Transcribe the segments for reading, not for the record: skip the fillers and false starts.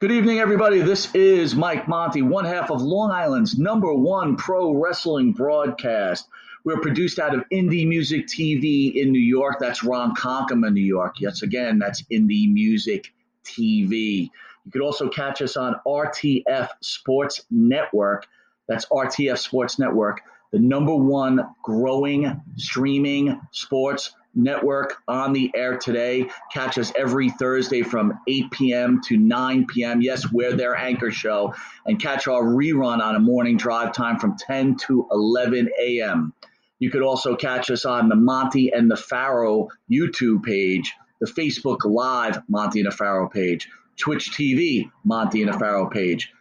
Good evening, everybody. This is Mike Monty, one half of Long Island's #1 pro wrestling broadcast. We're produced out of Indie Music TV in New York. That's Ron Conkema, New York. Yes, again, that's Indie Music TV. You could also catch us on RTF Sports Network. That's RTF Sports Network, the #1 growing streaming sports network on the air today. Catch us every Thursday from 8 p.m. to 9 p.m. Yes, we're their anchor show. And catch our rerun on a morning drive time from 10 to 11 a.m. You could also catch us on the Monty and the Pharaoh YouTube page, the Facebook Live Monty and the Pharaoh page, Twitch TV Monty and the Pharaoh page,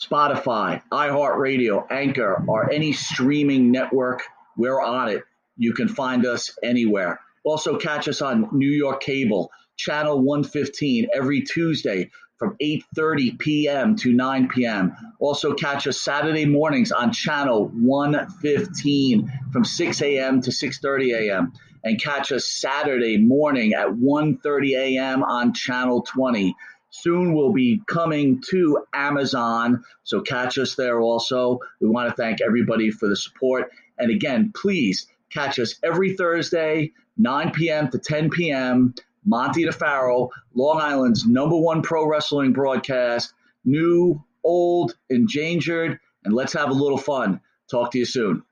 Spotify, iHeartRadio, Anchor, or any streaming network. We're on it. You can find us anywhere. Also catch us on New York Cable, Channel 115, every Tuesday from 8:30 p.m. to 9 p.m. Also catch us Saturday mornings on Channel 115 from 6 a.m. to 6:30 a.m. And catch us Saturday morning at 1:30 a.m. on Channel 20. Soon we'll be coming to Amazon, so catch us there also. We want to thank everybody for the support. And again, please catch us every Thursday, 9 p.m. to 10 p.m., Monty the Pharaoh, Long Island's #1 pro wrestling broadcast, new, old, endangered, and let's have a little fun. Talk to you soon.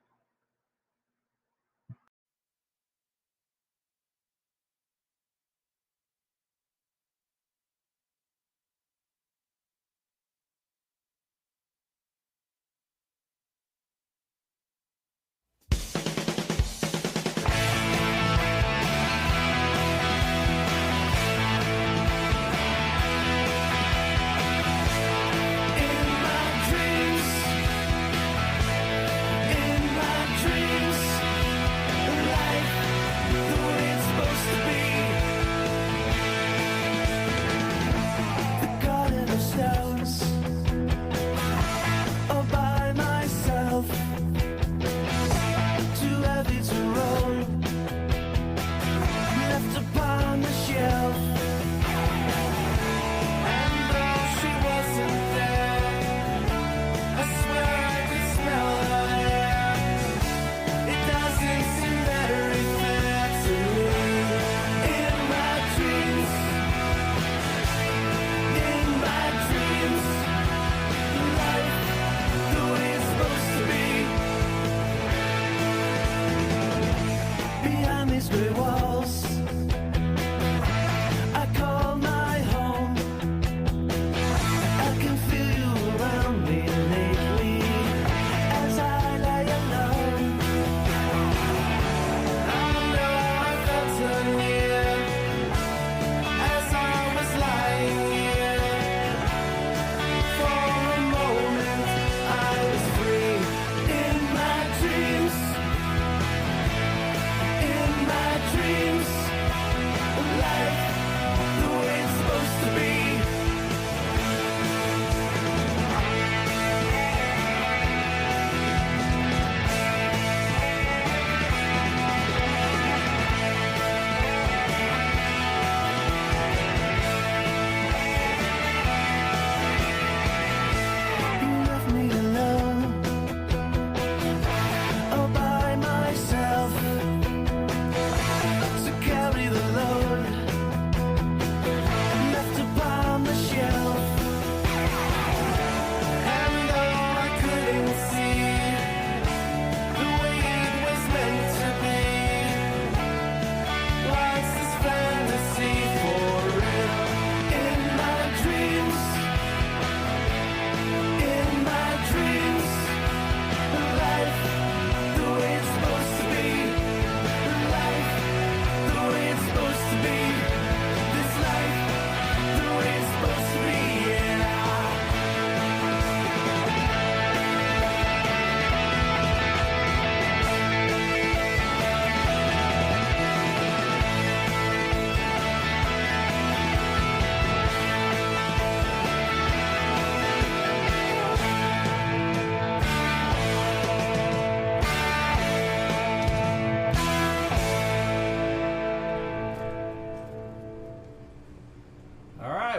In my dreams, in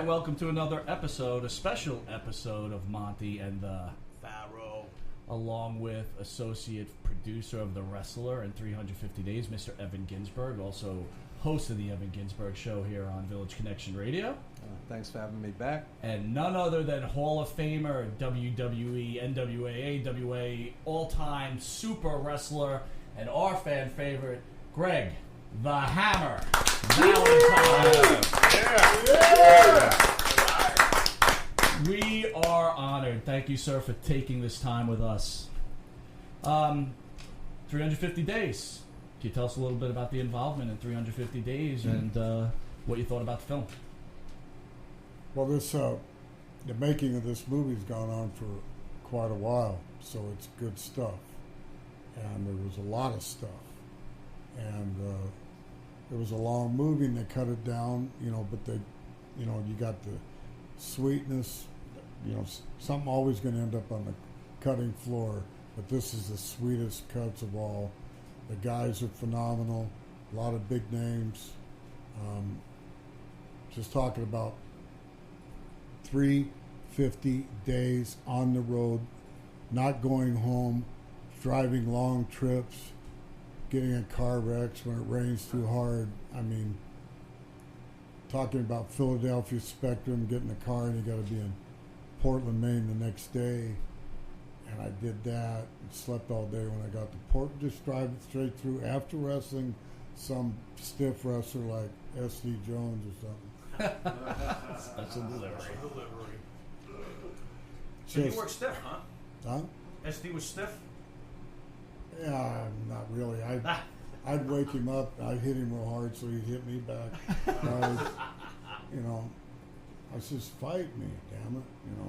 right, welcome to another episode, a special episode of Monty and the Pharaoh, along with associate producer of The Wrestler and 350 Days, Mr. Evan Ginzburg, also host of the Evan Ginzburg Show here on Village Connection Radio. Thanks for having me back. And none other than Hall of Famer, WWE, NWA, AWA, all-time super wrestler, and our fan favorite, Greg the Hammer Valentine. Yeah. We are honored. Thank you, sir, for taking this time with us. 350 days. Can you tell us a little bit about the involvement in 350 Days and what you thought about the film? Well, the making of this movie's gone on for quite a while, so it's good stuff. And there was a lot of stuff. And it was a long movie, and they cut it down, but they, you got the sweetness, something always going to end up on the cutting floor, but this is the sweetest cuts of all. The guys are phenomenal, a lot of big names. Just talking about 350 days on the road, not going home, driving long trips, getting in car wrecks when it rains too hard. I mean, talking about Philadelphia Spectrum, getting in a car and you got to be in Portland, Maine the next day. And I did that and slept all day when I got to Portland, just driving straight through after wrestling some stiff wrestler like S.D. Jones or something. That's a delivery. So you work stiff, huh? Huh? SD was stiff? Yeah, not really. I'd wake him up. I'd hit him real hard so he'd hit me back. I says, fight me, damn it.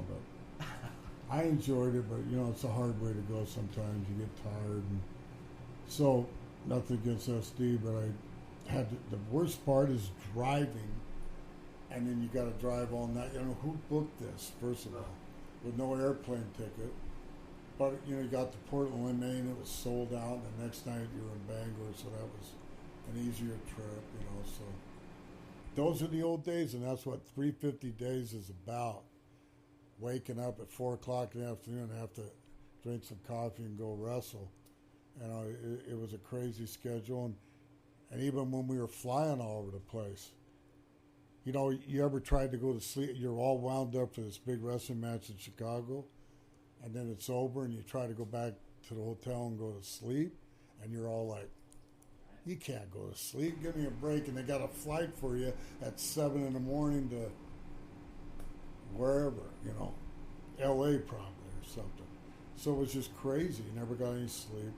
But I enjoyed it, but, it's a hard way to go sometimes. You get tired. And so, nothing against SD, but I had the worst part is driving, and then you got to drive all night. Who booked this, first of all, with no airplane ticket? But, you got to Portland, Maine, it was sold out. And the next night you were in Bangor, so that was an easier trip, So those are the old days, and that's what 350 Days is about. Waking up at 4 o'clock in the afternoon and have to drink some coffee and go wrestle. It was a crazy schedule. And even when we were flying all over the place, you ever tried to go to sleep? You're all wound up for this big wrestling match in Chicago, and then it's over, and you try to go back to the hotel and go to sleep, and you're all like, you can't go to sleep. Give me a break. And they got a flight for you at 7 in the morning to wherever, L.A. probably or something. So it was just crazy. You never got any sleep.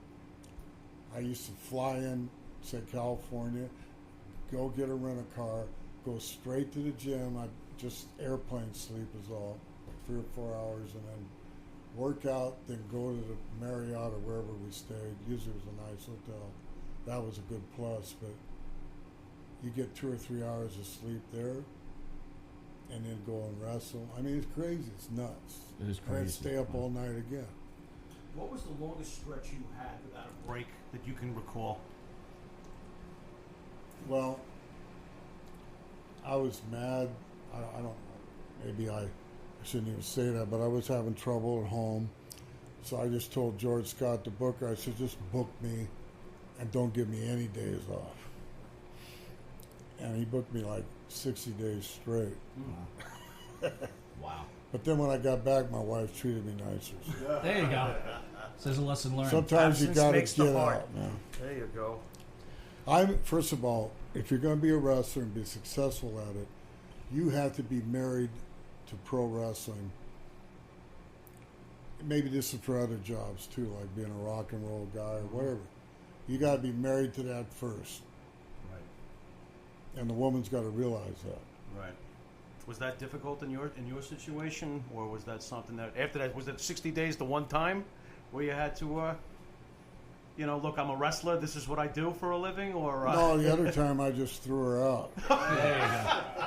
I used to fly in, say, California, go get a rent-a-car, go straight to the gym. I just airplane sleep is all, 3 or 4 hours, and then work out, then go to the Marriott or wherever we stayed. Usually it was a nice hotel. That was a good plus, but you get 2 or 3 hours of sleep there and then go and wrestle. I mean, it's crazy. It's nuts. It is crazy. And stay up all night again. What was the longest stretch you had without a break that you can recall? Well, I was mad. I don't know. Maybe I shouldn't even say that, but I was having trouble at home. So I just told George Scott, the booker, I said, just book me and don't give me any days off. And he booked me like 60 days straight. Wow. But then when I got back, my wife treated me nicer. So. There you go. Says a lesson learned. Sometimes you got to makes the get heart. out, man. There you go. First of all, if you're going to be a wrestler and be successful at it, you have to be married to pro wrestling. Maybe this is for other jobs too, like being a rock and roll guy or whatever. You got to be married to that first. Right. And the woman's got to realize that. Right. Was that difficult in your situation, or was that something that after that was that 60 days the one time where you had to, look, I'm a wrestler. This is what I do for a living, or no, the other time I just threw her out. There you go.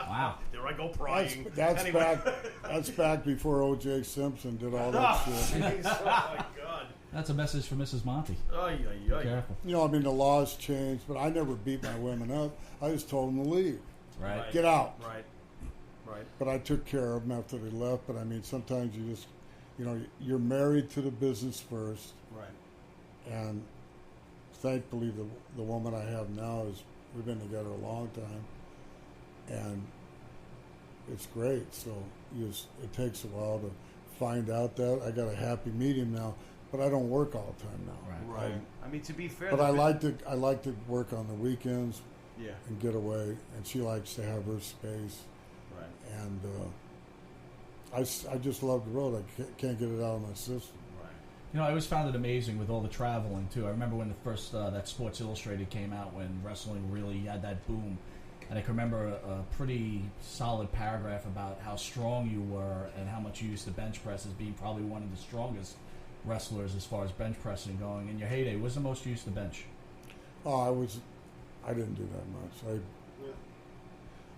Wow. There I go prying. That's anyway. That's back before O.J. Simpson did all that shit. Jeez, oh my God. That's a message for Mrs. Monty. Ay, Be ay, ay. careful. The laws changed, but I never beat my women up. I just told them to leave. Right. Get out. Right. Right. But I took care of them after they left. But I mean, sometimes you just, you're married to the business first. Right. And thankfully, the woman I have now we've been together a long time, and it's great. So it takes a while to find out that. I got a happy medium now, but I don't work all the time now. Right. I mean, to be fair, but I like to work on the weekends. Yeah. And get away, and she likes to have her space. Right. And I just love the road. I can't get it out of my system. I always found it amazing with all the traveling, too. I remember when the first, that Sports Illustrated came out, when wrestling really had that boom. And I can remember a pretty solid paragraph about how strong you were and how much you used to bench press as being probably one of the strongest wrestlers as far as bench pressing going. In your heyday, what was the most you used to bench? Oh, I didn't do that much.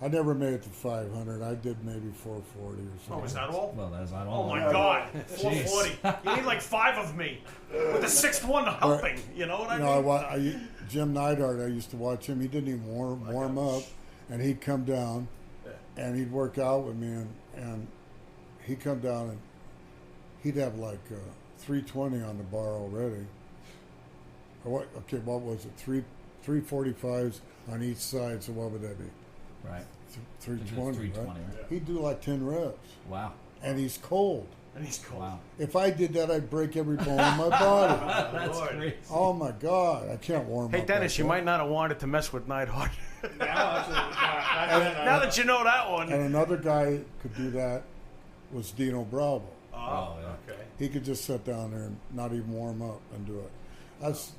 I never made it to 500. I did maybe 440 or something. Oh, is that all? Well, that's not all. Oh, my God. 440. You need like 5 of me. With the 6th one helping. You know what I mean? Jim Neidhart, I used to watch him. He didn't even warm up. And he'd come down, and he'd work out with me. And he'd come down, and he'd have like 320 on the bar already. What was it? 345s on each side, so what would that be? Right. 320, 320, right? right? He'd do like 10 reps. Wow. And he's cold. Wow. If I did that, I'd break every bone in my body. That's crazy. Oh, my God. I can't warm up. Hey, Dennis, you might not have wanted to mess with Neidhart. Now that you know that one. And another guy could do that was Dino Bravo. Oh, okay. He could just sit down there and not even warm up and do it. That's,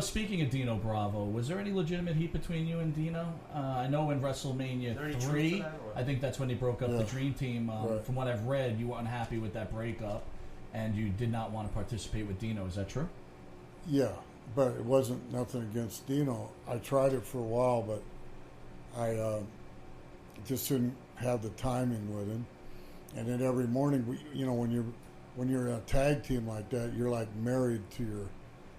speaking of Dino Bravo, was there any legitimate heat between you and Dino? I know in WrestleMania 3, I think that's when they broke up the Dream Team. Right. From what I've read, you were unhappy with that breakup, and you did not want to participate with Dino. Is that true? Yeah, but it wasn't nothing against Dino. I tried it for a while, but I just didn't have the timing with him. And then every morning, when you're in a tag team like that, you're like married to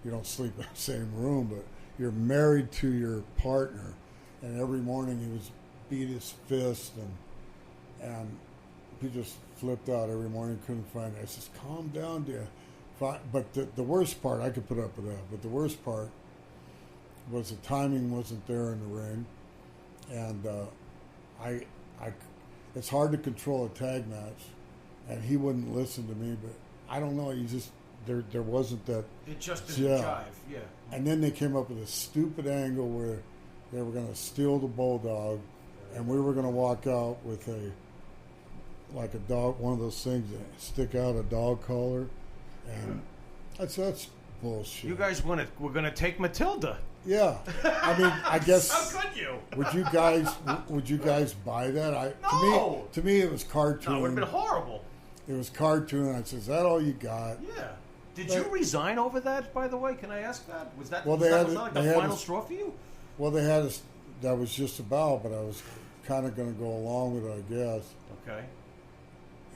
you don't sleep in the same room, but you're married to your partner. And every morning he was beat his fist, and he just flipped out every morning, couldn't find it. I says, calm down, dear. But the worst part, I could put up with that, but the worst part was the timing wasn't there in the ring. And it's hard to control a tag match, and he wouldn't listen to me, but I don't know, he just... There wasn't that. It just didn't jive, yeah. And then they came up with a stupid angle where they were going to steal the bulldog, and we were going to walk out with a dog, one of those things that stick out a dog collar, and that's bullshit. You guys were going to take Matilda. Yeah, I mean, I guess. How could you? Would you guys buy that? No. To me, it was cartoon. No, it would have been horrible. It was cartoon. I said, "Is that all you got?" Yeah. Did you resign over that, by the way? Can I ask that? Was that, well, was that like the final straw for you? Well, they had that was just about, but I was kind of going to go along with it, I guess. Okay.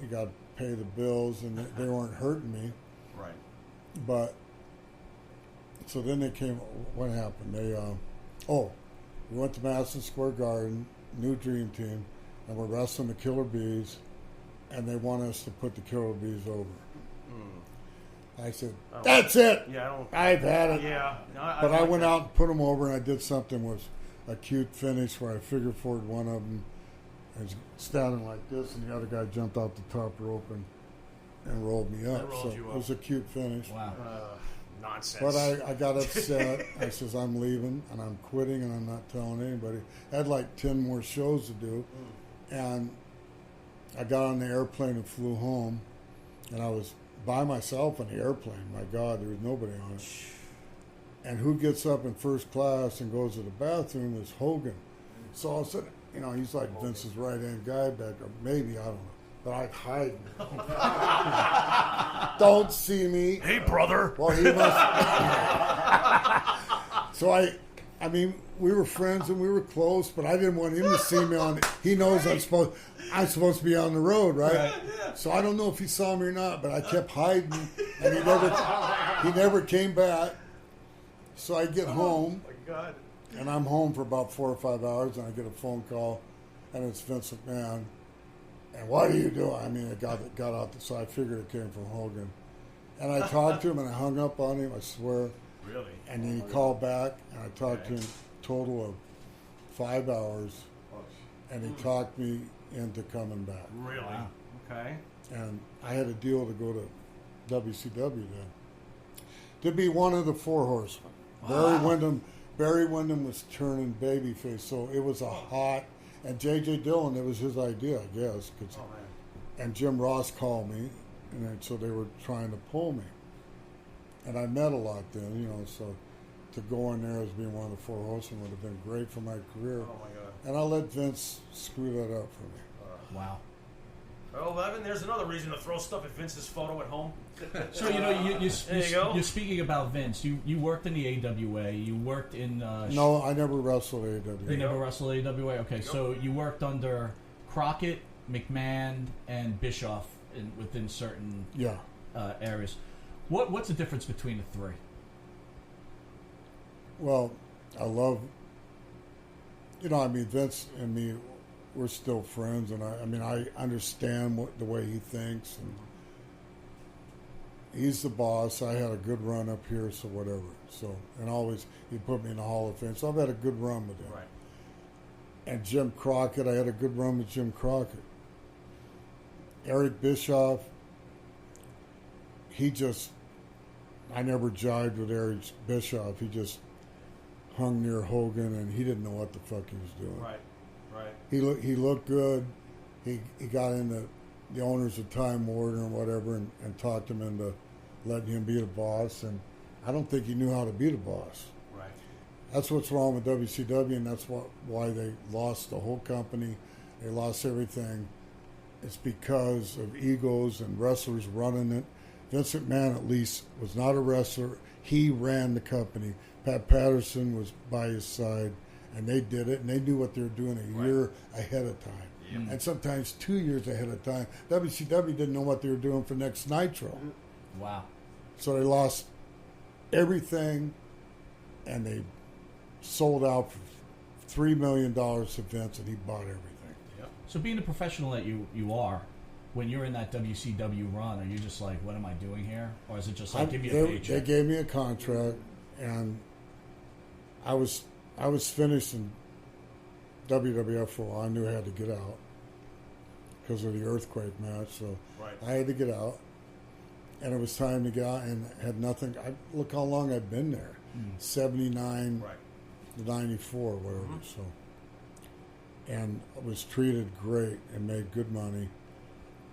You got to pay the bills, and they weren't hurting me. Right. But, so then they came, what happened? They, we went to Madison Square Garden, new Dream Team, and we're wrestling the Killer Bees, and they want us to put the Killer Bees over. I said, that's it. Yeah, I've had it. Yeah. No, I went out and put them over, and I did something with a cute finish where I figure forward one of them and standing like this, and the other guy jumped out the top rope and rolled me up. It was a cute finish. Wow. Nonsense. But I got upset. I says, I'm leaving, and I'm quitting, and I'm not telling anybody. I had like 10 more shows to do, and I got on the airplane and flew home, and I was by myself on the airplane. My God, there was nobody on it. And who gets up in first class and goes to the bathroom is Hogan. So all of a sudden, he's like Vince's right-hand guy back there. Maybe, I don't know. But I'd hide. Don't see me. Hey, brother. Well, he must. So I mean, we were friends and we were close, but I didn't want him to see me on. He knows I'm supposed to be on the road, right? So I don't know if he saw me or not, but I kept hiding, and he never came back. So I get home, and I'm home for about 4 or 5 hours, and I get a phone call, and it's Vince McMahon, And what are you doing? I mean, it got out, so I figured it came from Hogan. And I talked to him, and I hung up on him, I swear. Really? And then he called back, and I talked to him a total of 5 hours, and he talked me into coming back. Really? Wow. Okay. And I had a deal to go to WCW then. To be one of the Four Horsemen. Wow. Barry Windham was turning babyface, so it was a hot. And J.J. Dillon, it was his idea, I guess. And Jim Ross called me, and so they were trying to pull me. And I met a lot then, so to go in there as being one of the Four Horsemen would have been great for my career. Oh, my God. And I let Vince screw that up for me. Wow. Well, Evan, there's another reason to throw stuff at Vince's photo at home. So, you're speaking about Vince. You worked in the AWA. You worked in... no, I never wrestled AWA. You never wrestled AWA? Okay, so you worked under Crockett, McMahon, and Bischoff within certain areas. What's the difference between the three? Well, I love... Vince and me... We're still friends, and I understand the way he thinks, and he's the boss. I had a good run up here, so whatever. So, and always he put me in the Hall of Fame. So I've had a good run with him. Right. And Jim Crockett, I had a good run with Jim Crockett. Eric Bischoff, I never jived with Eric Bischoff. He just hung near Hogan, and he didn't know what the fuck he was doing. Right. Right. He looked good. He got into the owners of Time Warner and whatever, and talked him into letting him be the boss. And I don't think he knew how to be the boss. Right. That's what's wrong with WCW, and that's why they lost the whole company. They lost everything. It's because of egos and wrestlers running it. Vince McMahon, at least, was not a wrestler. He ran the company. Pat Patterson was by his side. And they did it, and they knew what they were doing a year ahead of time. Yep. And sometimes 2 years ahead of time. WCW didn't know what they were doing for next Nitro. Wow. So they lost everything, and they sold out for $3 million to Vince, and he bought everything. Yep. So being the professional that you are, when you're in that WCW run, are you just like, what am I doing here? Or is it just like, give me a paycheck? They gave me a contract, and I was finished in WWF for a while. I knew I had to get out because of the earthquake match, so I had to get out. And it was time to get out, and had nothing. Look how long I'd been there, 79 to 94, whatever. So, and I was treated great and made good money.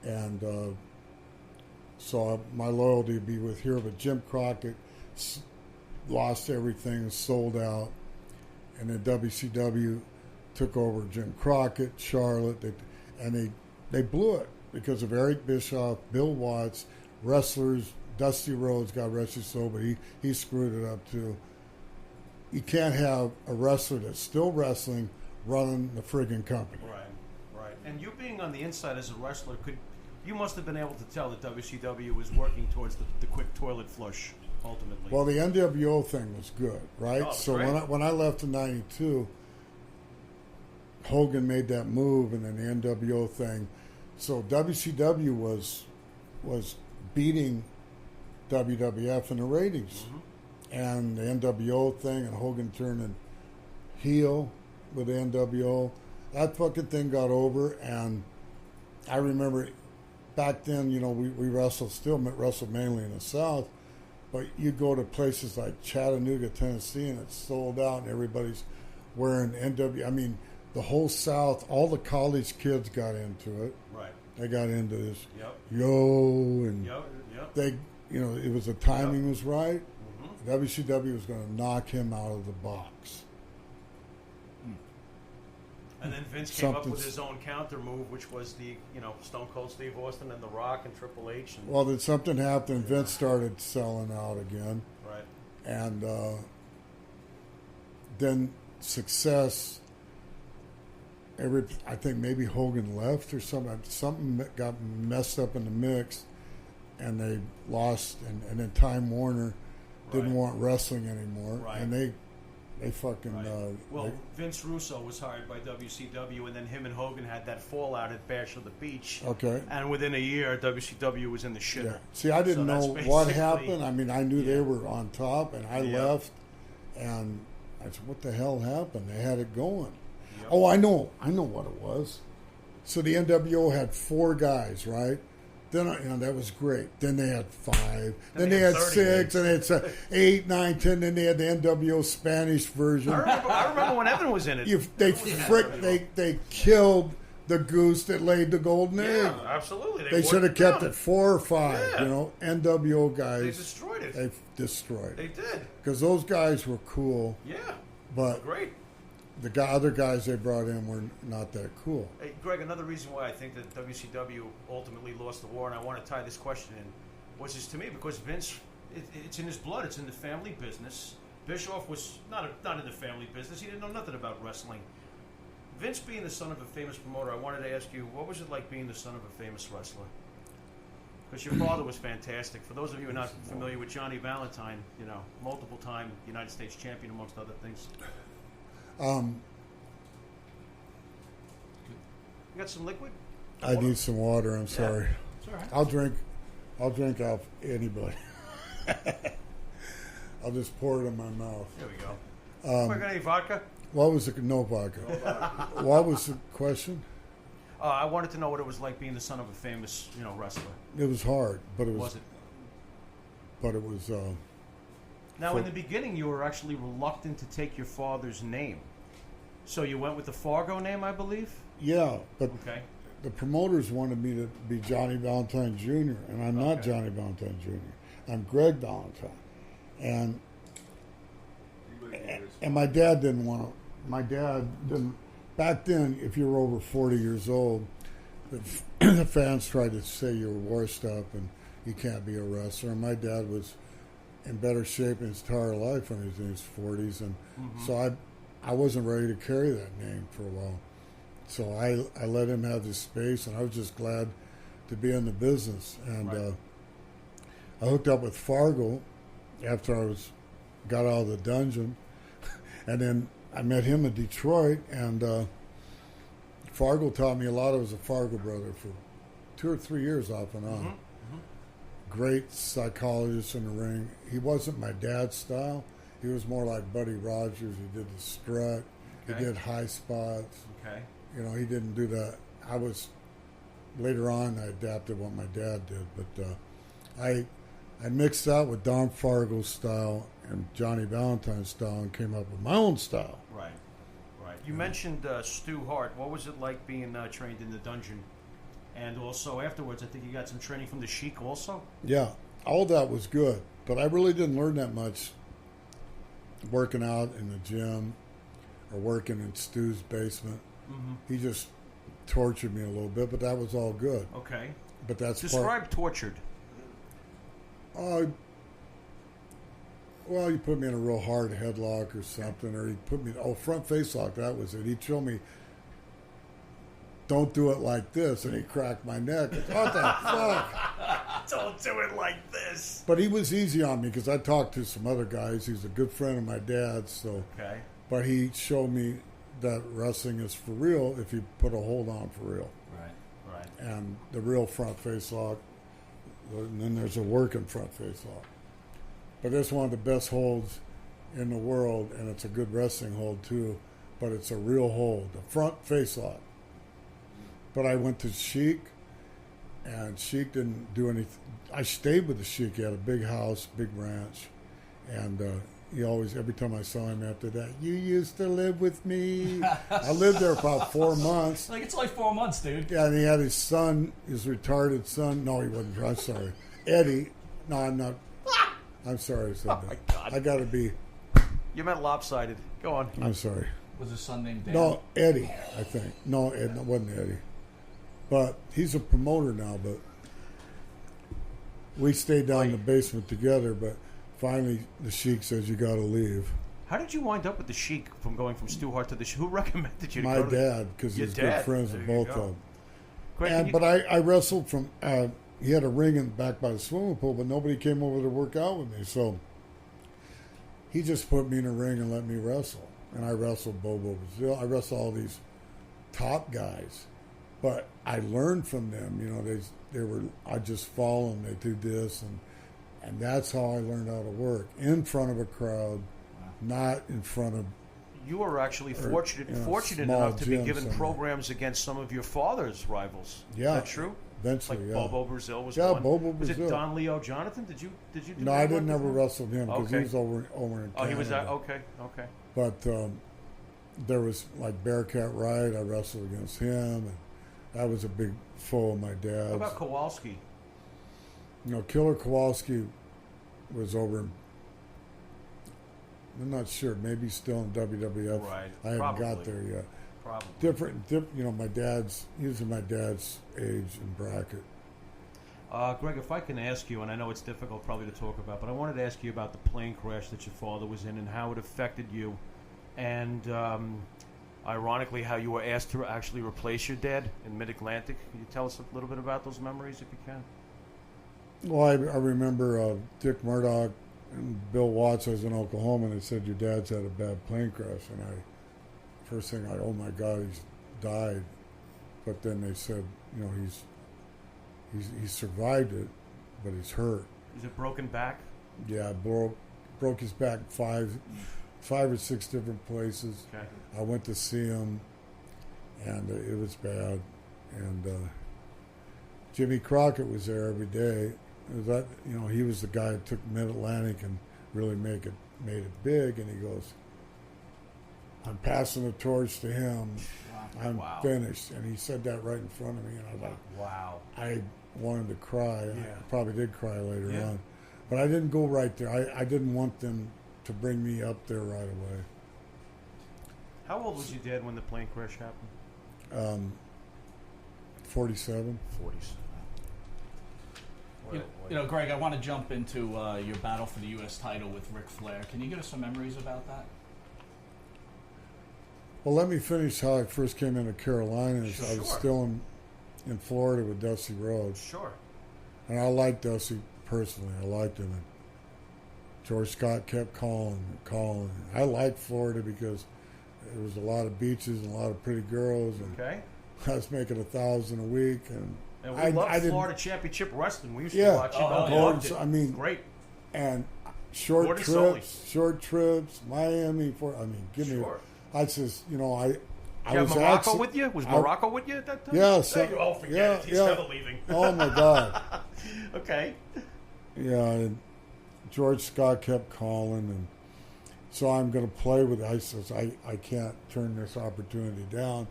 And so my loyalty would be with here. But Jim Crockett lost everything, sold out. And then WCW took over Jim Crockett, Charlotte, and they blew it because of Eric Bischoff, Bill Watts, wrestlers. Dusty Rhodes, God rest his soul, but he screwed it up too. You can't have a wrestler that's still wrestling running the friggin' company. Right. And you being on the inside as a wrestler, you must have been able to tell that WCW was working towards the quick toilet flush. Ultimately. Well, the NWO thing was good, right? Oh, so great. when I left in '92, Hogan made that move, and then the NWO thing. So WCW was beating WWF in the ratings, and the NWO thing, and Hogan turning heel with the NWO. That fucking thing got over, and I remember back then, we wrestled mainly in the South. But you go to places like Chattanooga, Tennessee, and it's sold out, and everybody's wearing NW. I mean, the whole South, all the college kids got into it. Right. They got into this. Yep. And Yep. they, it was the timing was right. WCW was going to knock him out of the box. And then Vince came up with his own counter move, which was the Stone Cold Steve Austin and The Rock and Triple H. Well, then something happened. Vince started selling out again. Right. And then Success. I think maybe Hogan left or something. Something got messed up in the mix, and they lost. And then Time Warner didn't want wrestling anymore, and they They fucking. Right. Well, they, Vince Russo was hired by WCW, and then him and Hogan had that fallout at Bash of the Beach. okay. And within a year, WCW was in the shitter. Yeah. See, I didn't So that's know what basically- happened. I mean, I knew they Yeah. were on top, and I Yeah. left, and I said, "What the hell happened?" They had it going. Yep. Oh, I know what it was. So the NWO had 4 guys, right? Then that was great. Then they had 5. Then they had 6, and it's 8, 9, 10. Then they had the NWO Spanish version. I remember when Evan was in it. They killed the goose that laid the golden egg. Yeah, absolutely. They should have kept down. it 4 or 5. Yeah. You know, NWO guys. They destroyed it. They destroyed They it did. because those guys were cool, Yeah. but Great. the other guys they brought in were not that cool. Hey, Greg, another reason why I think that WCW ultimately lost the war, and I want to tie this question in, was just to me because Vince, it's in his blood. It's in the family business. Bischoff was not in the family business. He didn't know nothing about wrestling. Vince being the son of a famous promoter, I wanted to ask you, what was it like being the son of a famous wrestler? Because your father was fantastic. For those of you who are not familiar with Johnny Valentine, you know, multiple-time United States champion, amongst other things. You got some liquid? I need some water. I'm sorry. It's all right. I'll drink off anybody. I'll just pour it in my mouth. There we go. Got any vodka? What was the no vodka? What was the question? I wanted to know what it was like being the son of a famous, wrestler. It was hard, but it Was it? But it was. Now, in the beginning, you were actually reluctant to take your father's name. So you went with the Fargo name, I believe? Yeah, but Okay. the promoters wanted me to be Johnny Valentine Jr., and I'm not Okay. Johnny Valentine Jr. I'm Greg Valentine. And my dad didn't want to. My dad didn't. Back then, if you were over 40 years old, the fans tried to say you were washed up and you can't be a wrestler. And my dad was in better shape in his entire life when he was in his 40s. And so I wasn't ready to carry that name for a while. So I let him have his space, and I was just glad to be in the business. And Right. I hooked up with Fargo after I got out of the dungeon. And then I met him in Detroit, and Fargo taught me a lot. I was a Fargo brother for 2 or 3 years off and on. Great psychologist in the ring. He wasn't my dad's style. He was more like Buddy Rogers. He did the strut. Okay. He did high spots. Okay. He didn't do that. Later on, I adapted what my dad did. But I mixed that with Don Fargo's style and Johnny Valentine's style and came up with my own style. Right. Right. You mentioned Stu Hart. What was it like being trained in the dungeon? And also afterwards, I think you got some training from the Sheik also? Yeah, all that was good. But I really didn't learn that much working out in the gym or working in Stu's basement. He just tortured me a little bit, but that was all good. Okay. But that's Describe tortured. Well, you put me in a real hard headlock or something, or he put me front face lock. That was it. He'd show me, don't do it like this, and he cracked my neck. What the fuck? Don't do it like this. But he was easy on me because I talked to some other guys. He's a good friend of my dad's, so. Okay. But he showed me that wrestling is for real if you put a hold on for real. Right. Right. And the real front face lock, and then there's a working front face lock. But it's one of the best holds in the world, and it's a good wrestling hold too, but it's a real hold, a front face lock. But I went to Sheik, and Sheik didn't do anything. I stayed with the Sheik. He had a big house, big ranch, and he always, every time I saw him after that, you used to live with me. I lived there about 4 months. Like, it's only 4 months, dude. Yeah, and he had his son, his retarded son. No, he wasn't. I'm sorry. Eddie. No, I'm not. I'm sorry I said that. my God. I got to be. You meant lopsided. Go on. I'm sorry. Was his son named Dan? No, Eddie, I think. No, it wasn't Eddie. But he's a promoter now, but we stayed down in the basement together, but finally the Sheik says you got to leave. How did you wind up with the Sheik from going from Stu Hart to the Sheik? Who recommended you to My go to dad, because Your he's dad. good friends with There you both go. of them. Greg, But I wrestled from, he had a ring in back by the swimming pool, but nobody came over to work out with me. So he just put me in a ring and let me wrestle. And I wrestled Bobo Brazil. I wrestled all these top guys. But I learned from them. You know, they were, I just follow them. They do this. And that's how I learned how to work. In front of a crowd, not in front of... You were actually fortunate enough to be given somewhere. Programs against some of your father's rivals. Yeah. Is that true? Eventually, like yeah. Bobo Brazil was Yeah, one. Bobo Was Brazil. it Don Leo Jonathan? Did you do No, that I work didn't with ever him? wrestle him because Okay. he was over in Canada. Oh, he was that? Okay. But there was like Bearcat Wright. I wrestled against him, and that was a big foe of my dad's. How about Kowalski? You know, Killer Kowalski was over in, I'm not sure, maybe still in WWF. Right. I haven't Probably. got there yet. Probably. Different, you know, he was in my dad's age and bracket. Greg, if I can ask you, and I know it's difficult probably to talk about, but I wanted to ask you about the plane crash that your father was in and how it affected you, and ironically, how you were asked to actually replace your dad in Mid-Atlantic. Can you tell us a little bit about those memories, if you can? Well, I remember Dick Murdoch and Bill Watts. I was in Oklahoma, and they said, your dad's had a bad plane crash. And first thing, oh my God, he's died. But then they said, you know, he survived it, but he's hurt. Is it broken back? Yeah, broke his back five or six different places. Okay. I went to see him, and it was bad. And Jimmy Crockett was there every day. You know, he was the guy that took Mid-Atlantic and really made it big. And he goes, I'm passing the torch to him. I'm finished. And he said that right in front of me, and I was like, wow. I wanted to cry. Yeah. I probably did cry later on. But I didn't go right there. I didn't want them to bring me up there right away. How old was your dad when the plane crash happened? 47. 40s. You know, Greg, I want to jump into your battle for the U.S. title with Ric Flair. Can you give us some memories about that? Well, let me finish how I first came into Carolina. Sure. I was still in Florida with Dusty Rhodes. Sure. And I liked Dusty personally. I liked him. And George Scott kept calling. I liked Florida because there was a lot of beaches and a lot of pretty girls. And Okay. I was making $1,000 a week. And we loved Florida Championship Wrestling. We used to watch it. Loved it. I mean, great. And short trips, Miami. Give me. I just, you know, I was Morocco actually, with you? Was Morocco with you at that time? Yeah. Forget it. He's never leaving. Oh my God. Okay. Yeah. And George Scott kept calling, and so I'm going to play with it. I says I can't turn this opportunity down.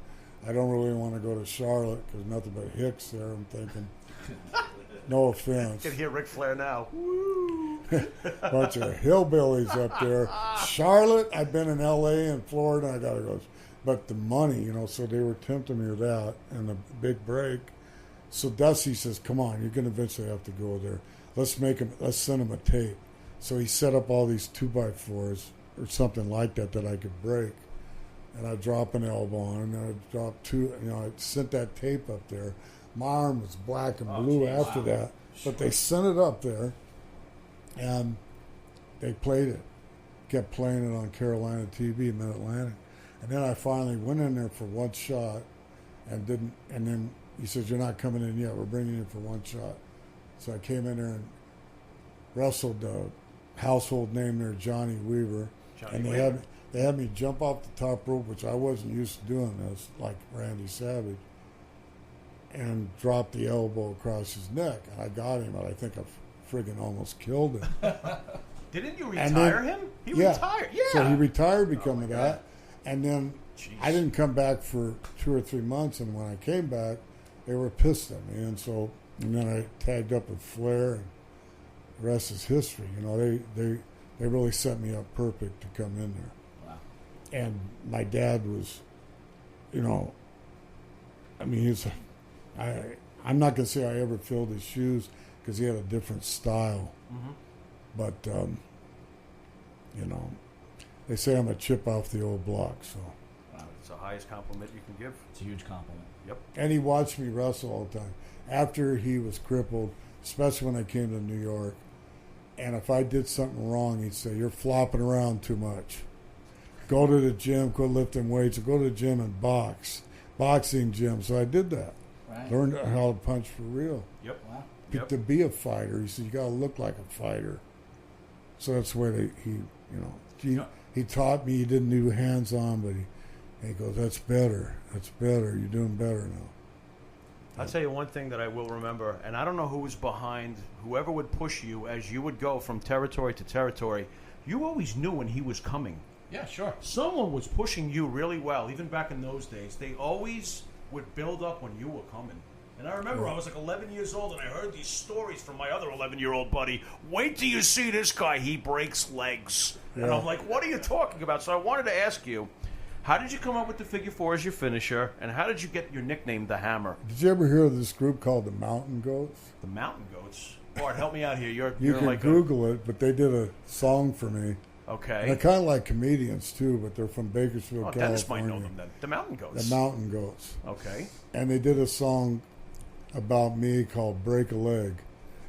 I don't really want to go to Charlotte because nothing but hicks there. I'm thinking, no offense. You can hear Ric Flair now. Bunch of hillbillies up there. Charlotte, I've been in L.A. and Florida. I got to go. But the money, you know, so they were tempting me with that and the big break. So Dusty says, come on, you're going to eventually have to go there. Let's send him a tape. So he set up all these 2x4s or something like that I could break. And I drop an elbow on, and I drop two. You know, I sent that tape up there. My arm was black and blue after that, but they sent it up there, and they played it. Kept playing it on Carolina TV, Mid-Atlantic, and then I finally went in there for one shot, and didn't. And then he says, "You're not coming in yet. We're bringing you in for one shot." So I came in there and wrestled a household name there, Johnny Weaver, They had me jump off the top rope, which I wasn't used to doing this, like Randy Savage, and drop the elbow across his neck. And I got him, and I think I friggin' almost killed him. Didn't you retire him? He retired, yeah. So he retired because of that. And then I didn't come back for 2 or 3 months, and when I came back, they were pissed at me. And then I tagged up with Flair, and the rest is history. You know, they really set me up perfect to come in there. And my dad was, you know, I mean, I'm not going to say I ever filled his shoes because he had a different style. Mm-hmm. But, you know, they say I'm a chip off the old block. So it's the highest compliment you can give. It's a huge compliment. Yep. And he watched me wrestle all the time. After he was crippled, especially when I came to New York, And if I did something wrong, he'd say, "You're flopping around too much. Go to the gym, quit lifting weights, or go to the gym and box. Boxing gym." So I did that. Right. Learned how to punch for real. Yep. Wow. Yep. To be a fighter, he said, "You got to look like a fighter." So that's the way he taught me. He didn't do hands-on, but he goes, "That's better. That's better. You're doing better now." I'll tell you one thing that I will remember, and I don't know who was behind, whoever would push you as you would go from territory to territory, you always knew when he was coming. Yeah, sure. Someone was pushing you really well, even back in those days. They always would build up when you were coming. And I remember I was like 11 years old, and I heard these stories from my other 11-year-old buddy. Wait till you see this guy. He breaks legs. Yeah. And I'm like, what are you talking about? So I wanted to ask you, how did you come up with the figure four as your finisher, and how did you get your nickname, The Hammer? Did you ever hear of this group called the Mountain Goats? The Mountain Goats? Bart, help me out here. You're can like Google it, but they did a song for me. Okay. And they're kind of like comedians, too, but they're from Bakersfield, California. Dennis might know them then. The Mountain Goats. The Mountain Goats. Okay. And they did a song about me called Break a Leg.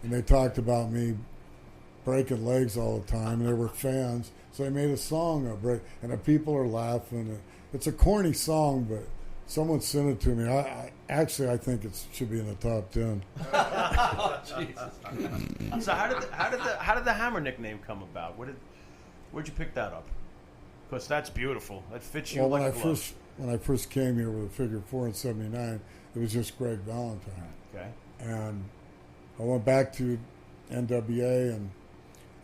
And they talked about me breaking legs all the time, and they were fans. So they made a song of break, and the people are laughing. It's a corny song, but someone sent it to me. I think it should be in the top 10. Oh, Jesus. So how did the Hammer nickname come about? Where'd you pick that up? Because that's beautiful. That fits you like a glove. When I first came here with a figure four in '79, it was just Greg Valentine. Okay. And I went back to NWA, and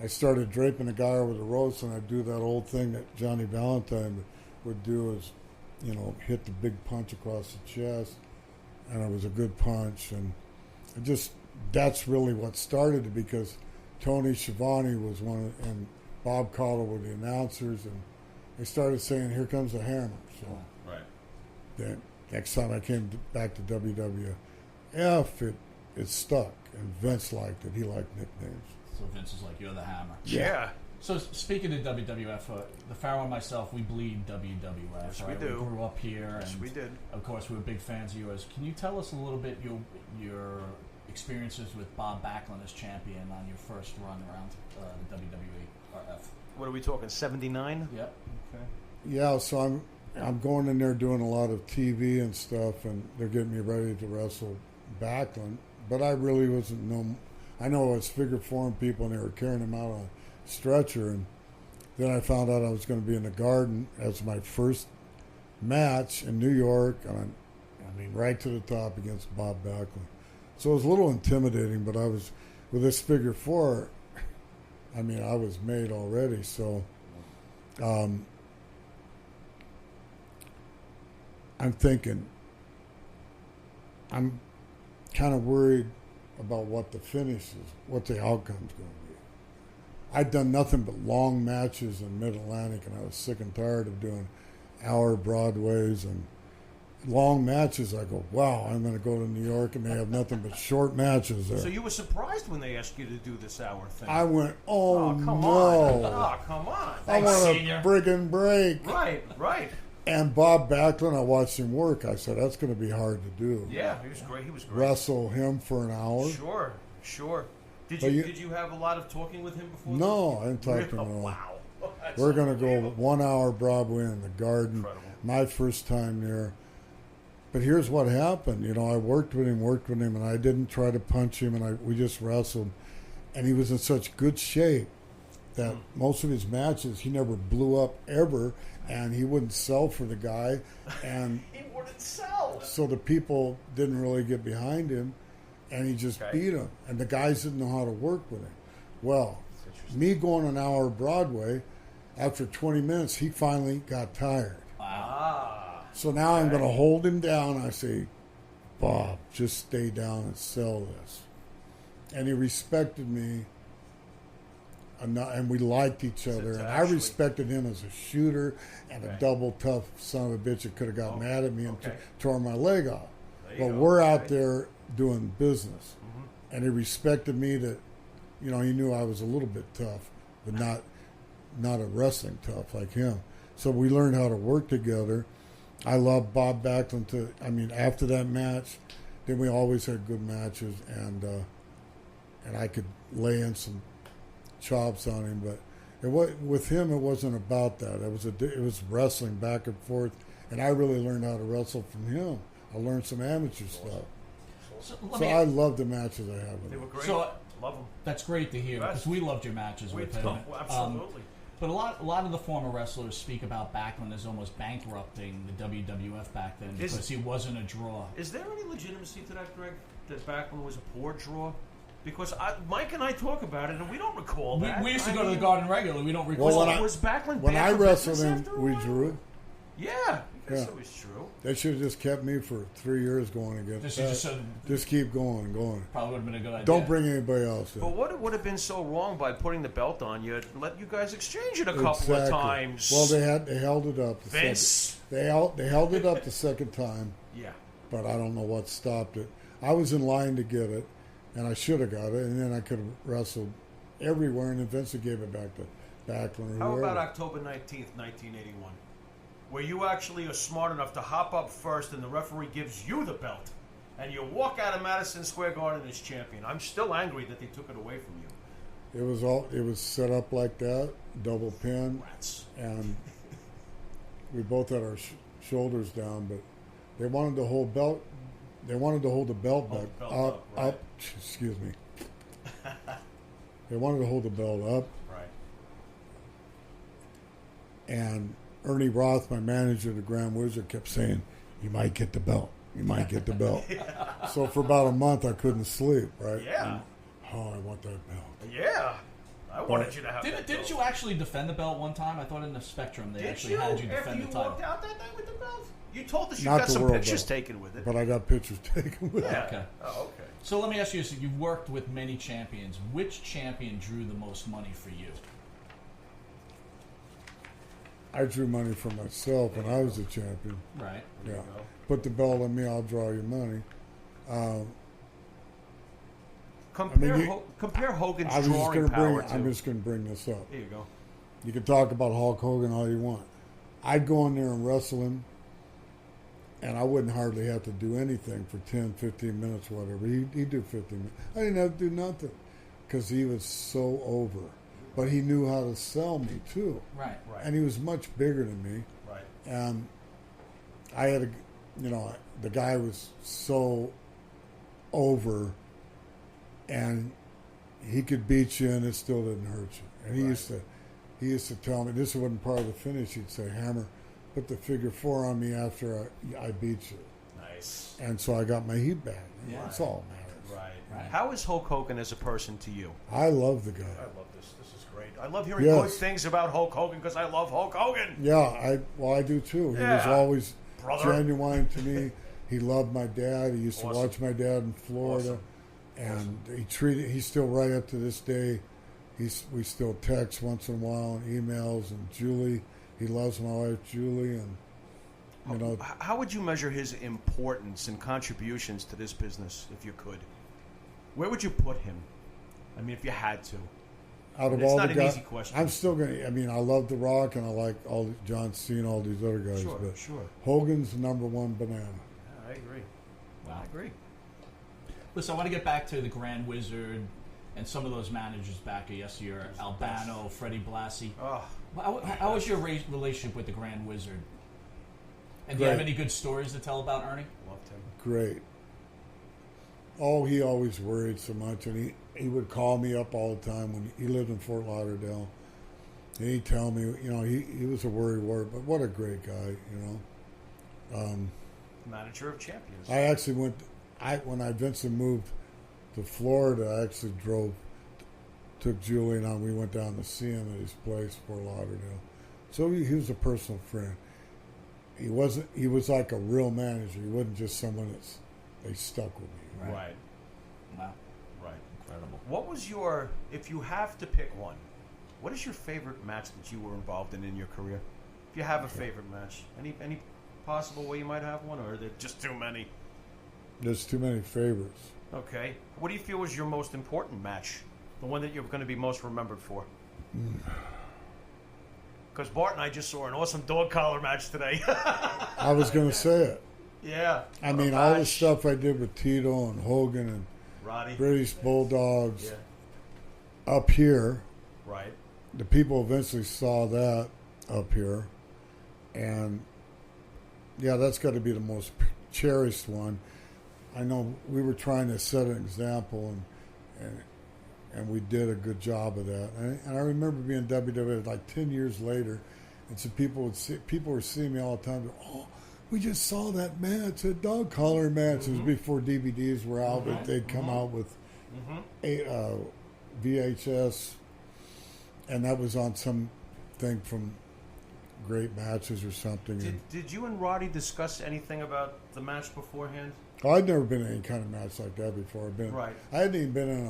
I started draping a guy over the ropes, and I'd do that old thing that Johnny Valentine would do, is, hit the big punch across the chest, and it was a good punch, and that's really what started it, because Tony Schiavone was and Bob Caudle were the announcers, and they started saying, "Here comes the Hammer." So right. Then next time I came back to WWF, it stuck, and Vince liked it. He liked nicknames. So Vince is like, "You're the Hammer." Yeah. So speaking of WWF, the Pharaoh and myself, we bleed WWF. Yes, right? we do. We grew up here. Yes, and we did. Of course, we were big fans of yours. Can you tell us a little bit your experiences with Bob Backlund as champion on your first run around the WWE RF? What are we talking, 79? Yep. Okay. Yeah, so I'm going in there doing a lot of TV and stuff, and they're getting me ready to wrestle Backlund. But I really wasn't I know it was figure four people, and they were carrying him out on a stretcher. And then I found out I was going to be in the Garden as my first match in New York. And right to the top against Bob Backlund. So it was a little intimidating, but I was, with this figure four, I was made already. So I'm thinking, I'm kind of worried about what the finish is, what the outcome's going to be. I'd done nothing but long matches in Mid-Atlantic, and I was sick and tired of doing hour Broadways and long matches. I go, wow, I'm going to go to New York, and they have nothing but short matches there. So you were surprised when they asked you to do this hour thing? I went, oh come no. on. Oh, come on. I want to friggin' break. Right. And Bob Backlund, I watched him work. I said, that's going to be hard to do. Yeah, he was great. Wrestle him for an hour. Sure. Did you have a lot of talking with him before? No, I didn't talk to him at all. Wow. We're going to go 1 hour Broadway in the Garden. Incredible. My first time there. But here's what happened. I worked with him, and I didn't try to punch him, and we just wrestled. And he was in such good shape that most of his matches, he never blew up ever, and he wouldn't sell for the guy. And he wouldn't sell. So the people didn't really get behind him, and he just beat him. And the guys didn't know how to work with him. Well, me going an hour Broadway, after 20 minutes, he finally got tired. Wow. So now I'm going to hold him down. I say, Bob, just stay down and sell this. And he respected me, and we liked each other. And I respected him as a shooter and a double tough son of a bitch that could have got mad at me and tore my leg off. But we're out there doing business. Mm-hmm. And he respected me that, he knew I was a little bit tough, but not a wrestling tough like him. So we learned how to work together. I love Bob Backlund after that match, then we always had good matches, and I could lay in some chops on him, but with him it wasn't about that. It was wrestling back and forth, and I really learned how to wrestle from him. I learned some amateur stuff. So I love the matches I have with They him. were great. So Love them. that's great to hear because we loved your matches with him. Absolutely. But a lot of the former wrestlers speak about Backlund as almost bankrupting the WWF back then because he wasn't a draw. Is there any legitimacy to that, Greg? That Backlund was a poor draw? Because Mike and I talk about it, and we don't recall that. We used to go to the Garden regularly. We don't recall. Was Backlund when bad I for wrestled business him, after a we while? drew. Yeah, I guess Yeah. it was true. They should have just kept me for 3 years going against that. Just keep going and going. Probably would have been a good idea. Don't bring anybody else in. But what would have been so wrong by putting the belt on you? Let you guys exchange it a couple of times. Well, they held it up. Vince. They held it up the second time. Yeah. But I don't know what stopped it. I was in line to get it, and I should have got it, and then I could have wrestled everywhere, and then Vince gave it back to Backlund. How about October 19th, 1981? Where you actually are smart enough to hop up first and the referee gives you the belt. And you walk out of Madison Square Garden as champion. I'm still angry that they took it away from you. It was set up like that, double pin. Rats. And we both had our shoulders down, but they wanted to hold belt. They wanted to hold the belt back up. Excuse me. They wanted to hold the belt up. Right. And Ernie Roth, my manager, the Grand Wizard, kept saying, "You might get the belt. You might get the belt." So for about a month, I couldn't sleep. Right? Yeah. And, I want that belt. Yeah. I wanted you to have that Didn't belt. you actually defend the belt one time? I thought in the Spectrum they actually had you defend the title. After you walked out that night with the belt? You told us you Not got the some world pictures belt, taken with it. But I got pictures taken with it. Yeah. Okay. Oh, okay. So let me ask you this. You've worked with many champions. Which champion drew the most money for you? I drew money for myself when I was a champion. Right. Yeah. Put the belt on me, I'll draw your money. Compare Hogan's drawing power to... I'm just going to bring this up. Here you go. You can talk about Hulk Hogan all you want. I'd go in there and wrestle him, and I wouldn't hardly have to do anything for 10, 15 minutes, whatever. He'd do 15 minutes. I didn't have to do nothing because he was so over. But he knew how to sell me, too. Right. And he was much bigger than me. Right. And I had the guy was so over, and he could beat you and it still didn't hurt you. And he used to tell me, this wasn't part of the finish, he'd say, "Hammer, put the figure 4 on me after I beat you." Nice. And so I got my heat back. Yeah. That's all that matters. Right. How is Hulk Hogan as a person to you? I love the guy. I love this. This is great. I love hearing Yes. good things about Hulk Hogan because I love Hulk Hogan. Yeah, I do too. He was always Brother. genuine to me. He loved my dad. He used to Awesome. watch my dad in Florida. Awesome. And he's still right up to this day. We still text once in a while and emails. And Julie, he loves my wife Julie. And How would you measure his importance and contributions to this business, if you could? Where would you put him? I mean, if you had to. out of It's all not the an guys, easy question. I'm still gonna. I mean, I love The Rock and I like all John Cena, all these other guys. Sure, but sure. Hogan's the number one banana. I agree. Wow. I agree. Listen, I want to get back to the Grand Wizard and some of those managers back yesteryear. Albano, Freddie Blassie. Oh, How was your relationship with the Grand Wizard? And do you have Great. any good stories to tell about Ernie? loved him. Great. Oh, he always worried so much, and he would call me up all the time when he lived in Fort Lauderdale. And he'd tell me, he was a worry wart, but what a great guy, Manager of champions. I actually when Vincent moved to Florida, I actually took Julie and I, we went down to see him at his place, Fort Lauderdale. So he was a personal friend. He was like a real manager. He wasn't just someone they stuck with me. Right. Wow. Right. Incredible. What was if you have to pick one, what is your favorite match that you were involved in your career? If you have a favorite match, any possible way you might have one, or are there just too many? There's too many favorites. Okay. What do you feel was your most important match? The one that you're going to be most remembered for? Because Bart and I just saw an awesome dog collar match today. I was going to say it. Yeah. I mean, all the stuff I did with Tito and Hogan and Roddy. British Bulldogs Yeah. up here, Right. The people eventually saw that up here, and yeah, that's got to be the most cherished one. I know we were trying to set an example, and we did a good job of that. And I remember being WWE like 10 years later, and so people were seeing me all the time. Oh, we just saw that match, a dog collar match. It was before DVDs were out, but they'd come out with VHS, and that was on some thing from Great Matches or something. Did you and Roddy discuss anything about the match beforehand? Oh, I'd never been in any kind of match like that before. I hadn't even been in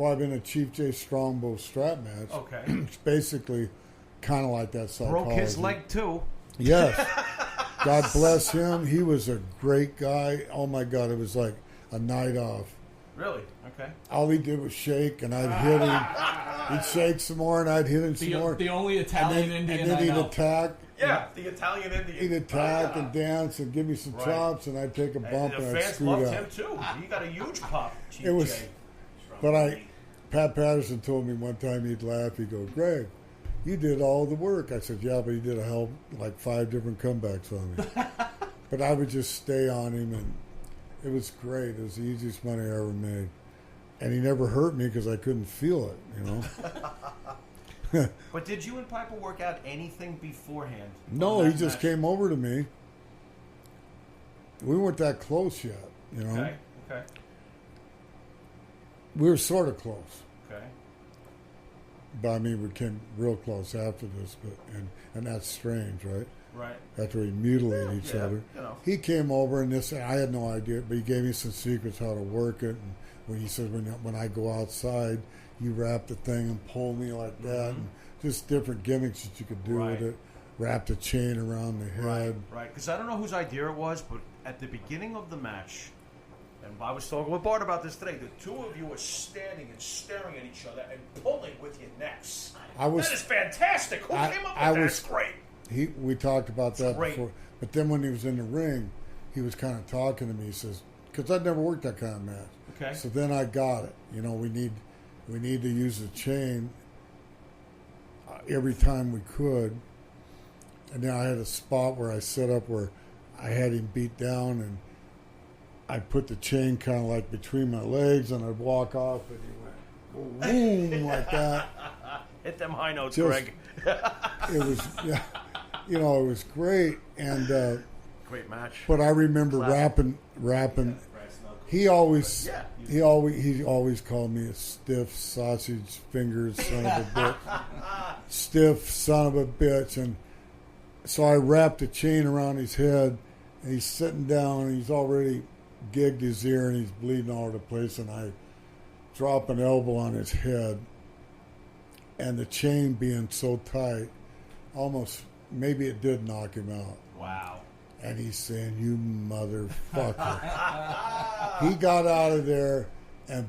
I've been in a Chief J Strongbow strap match. Okay. It's basically kind of like that psychology. Broke his leg too. Yes. God bless him. He was a great guy. Oh my God, it was like a night off. Really? Okay. All he did was shake, and I'd hit him. He'd shake some more, and I'd hit him some more. The only Italian Indian and then I he'd know. attack. Yeah, the Italian Indian. He'd attack and dance and give me some chops, and I'd take a bump and the I'd fans screw loved up. him too. He got a huge pop. It was, J. but Pat Patterson told me one time, he'd laugh. He'd go, "Greg, you did all the work." I said, "Yeah, but he did like 5 different comebacks on me." But I would just stay on him, and it was great. It was the easiest money I ever made. And he never hurt me because I couldn't feel it, you know. But did you and Piper work out anything beforehand? No, he just came over to me. We weren't that close yet, you know. Okay. We were sort of close. Okay. But I mean, we came real close after this, and that's strange, right? Right. After we mutilate each other. You know. He came over, and I had no idea, but he gave me some secrets how to work it. And when he said, when I go outside, you wrap the thing and pull me like that, and just different gimmicks that you could do with it. Wrap the chain around the head. Right. Because I don't know whose idea it was, but at the beginning of the match, and I was talking with Bart about this today, the two of you were standing and staring at each other and pulling with your necks. That is fantastic. Who came up with that? That's great. We talked about that great. before. But then when he was in the ring, he was kind of talking to me. He says, because I'd never worked that kind of match. Okay. So then I got it. You know, we need to use the chain every time we could. And then I had a spot where I set up where I had him beat down, and I put the chain kind of like between my legs, and I'd walk off, and he went boom like that. Hit them high notes, Greg. It was, it was great, and great match. But I remember rapping. He always called me a stiff sausage fingers son of a bitch. Stiff son of a bitch. And so I wrapped a chain around his head, and he's sitting down, and he's already gigged his ear, and he's bleeding all over the place, and I drop an elbow on his head, and the chain being so tight, almost, maybe it did knock him out. Wow. And he's saying, "You motherfucker." He got out of there, and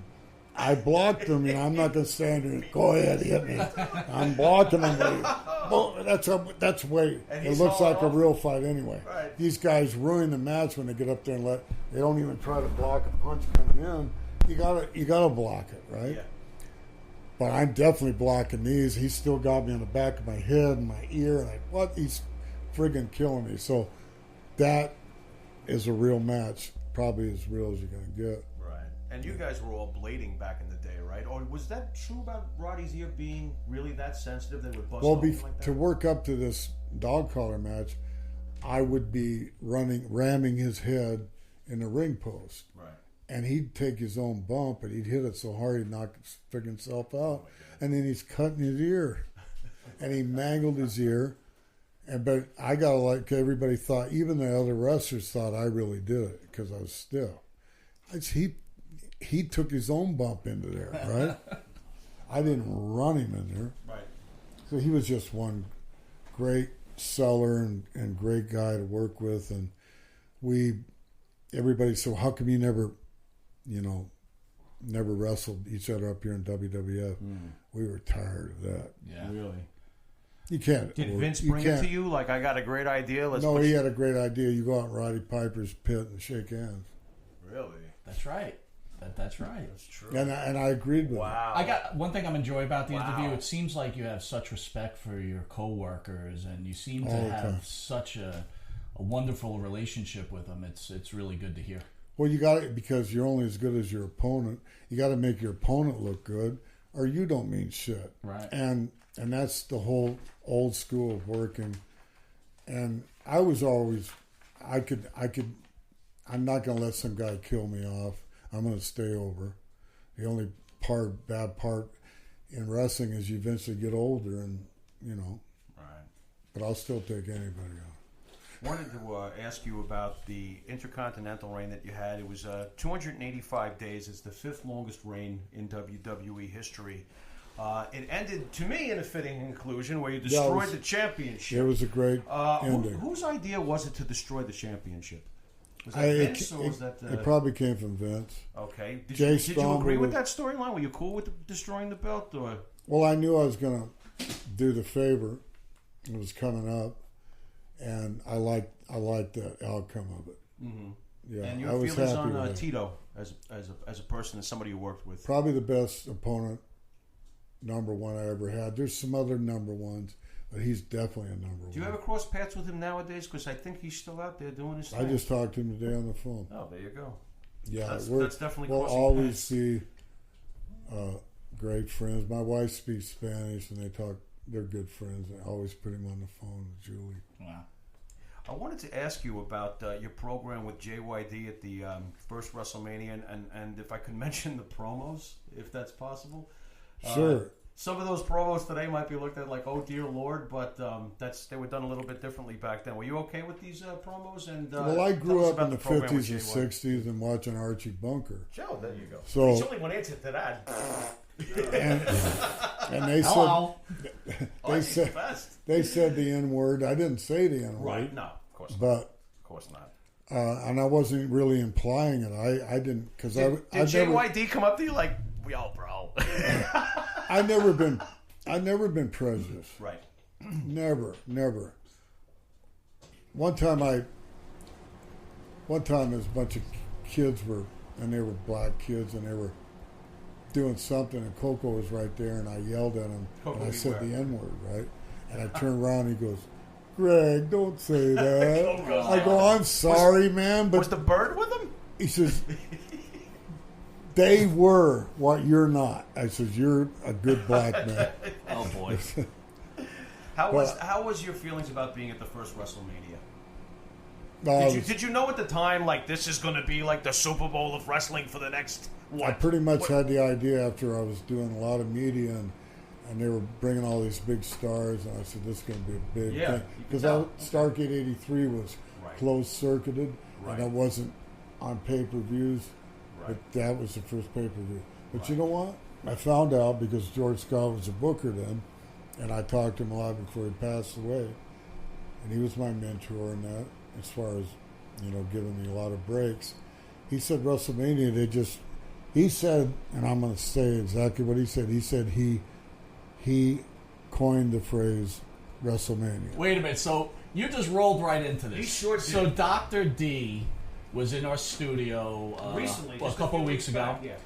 I blocked him. And I'm not going to stand there and go ahead, hit me. I'm blocking him. That's way. It looks like a real fight anyway. Right. These guys ruin the match when they get up there and they don't even try to block a punch coming in. You gotta block it, right? Yeah. But I'm definitely blocking these. He's still got me on the back of my head and my ear, and he's friggin' killing me. So that is a real match, probably as real as you're going to get. Right. And you guys were all blading back in the day, right? Or was that true about Roddy's ear being really that sensitive that it would bust open like that? To work up to this dog collar match, I would be ramming his head in the ring post. Right. And he'd take his own bump, and he'd hit it so hard he'd knock his freaking self out. And then he's cutting his ear. And he mangled his ear. But I got everybody thought, even the other wrestlers thought I really did it because I was stiff. He took his own bump into there, right? I didn't run him in there. Right. So he was just one great seller and great guy to work with. And everybody said, how come you never wrestled each other up here in WWF? We were tired of that. Yeah. Really? You can't. Did Vince bring it to you? Like, I got a great idea. He had a great idea. You go out in Roddy Piper's pit and shake hands. Really? That's right. That's right. That's true. And I agreed with Wow. I got one thing I'm enjoying about the Wow. interview. It seems like you have such respect for your coworkers, and you seem to All the have time. such a wonderful relationship with them. It's really good to hear. Well, you got it because you're only as good as your opponent. You got to make your opponent look good, or you don't mean shit. Right. And that's the whole old school of working. And I was always, I'm not going to let some guy kill me off. I'm going to stay over. The only bad part in wrestling is you eventually get older and, Right. but I'll still take anybody on. Wanted to ask you about the Intercontinental reign that you had. It was 285 days. It's the 5th longest reign in WWE history. It ended, to me, in a fitting conclusion where you destroyed the championship. It was a great ending. Whose idea was it to destroy the championship? Was that Vince, or was that... It probably came from Vince. Okay. Did Jay you agree Strongbow with that storyline? Were you cool with destroying the belt? Or? Well, I knew I was going to do the favor. It was coming up, and I liked the outcome of it. Mm-hmm. Yeah, and I your was feelings happy on with it. Tito as a person, as somebody you worked with? Probably the best opponent, number one I ever had. There's some other number ones, but he's definitely a number one. Do you ever cross paths with him nowadays? Because I think he's still out there doing his thing. I just talked to him today on the phone. Oh, there you go. Yeah, that's definitely we'll crossing always paths. see great friends. My wife speaks Spanish, and they're good friends. I always put him on the phone with Julie. Wow. I wanted to ask you about your program with JYD at the first WrestleMania, and if I could mention the promos, if that's possible. Sure. Some of those promos today might be looked at like, oh dear Lord, but they were done a little bit differently back then. Were you okay with these promos? And Well, I tell grew us up about in the program with 50s and JYD. 60s and watching Archie Bunker. Joe, there you go. So- There's only one answer to that. And they Hello. said they said the N word. I didn't say the N word. Right? No, of course not. But Of course not. and I wasn't really implying it. I didn't because Did I've never JYD come up to you like, yo, bro? I've never been prejudiced. Right. Never. One time there's a bunch of kids and they were black kids and they were doing something and Coco was right there and I yelled at him Coco and I said beware. the N word, right? And I turned around and he goes, Greg, don't say that. I go, I'm sorry, man, but Was the bird with him? he says, they were what you're not. I says, you're a good black man. Oh boy. How was your feelings about being at the first WrestleMania? No, Did you know at the time, like, this is going to be like the Super Bowl of wrestling for the next, what? I pretty much had the idea after I was doing a lot of media and they were bringing all these big stars, and I said, this is going to be a big Yeah, thing. you Because can tell. Starrcade 83 was Right. closed-circuited, Right. and it wasn't on pay-per-views, Right. but that was the first pay-per-view. But Right. you know what? I found out because George Scott was a booker then, and I talked to him a lot before he passed away, and he was my mentor in that, as far as, giving me a lot of breaks. He said WrestleMania, he said, and I'm going to say exactly what he said. He said he coined the phrase WrestleMania. Wait a minute. So you just rolled right into this. He sure did. So Dr. D was in our studio Recently, a just couple few weeks ago. back, yeah.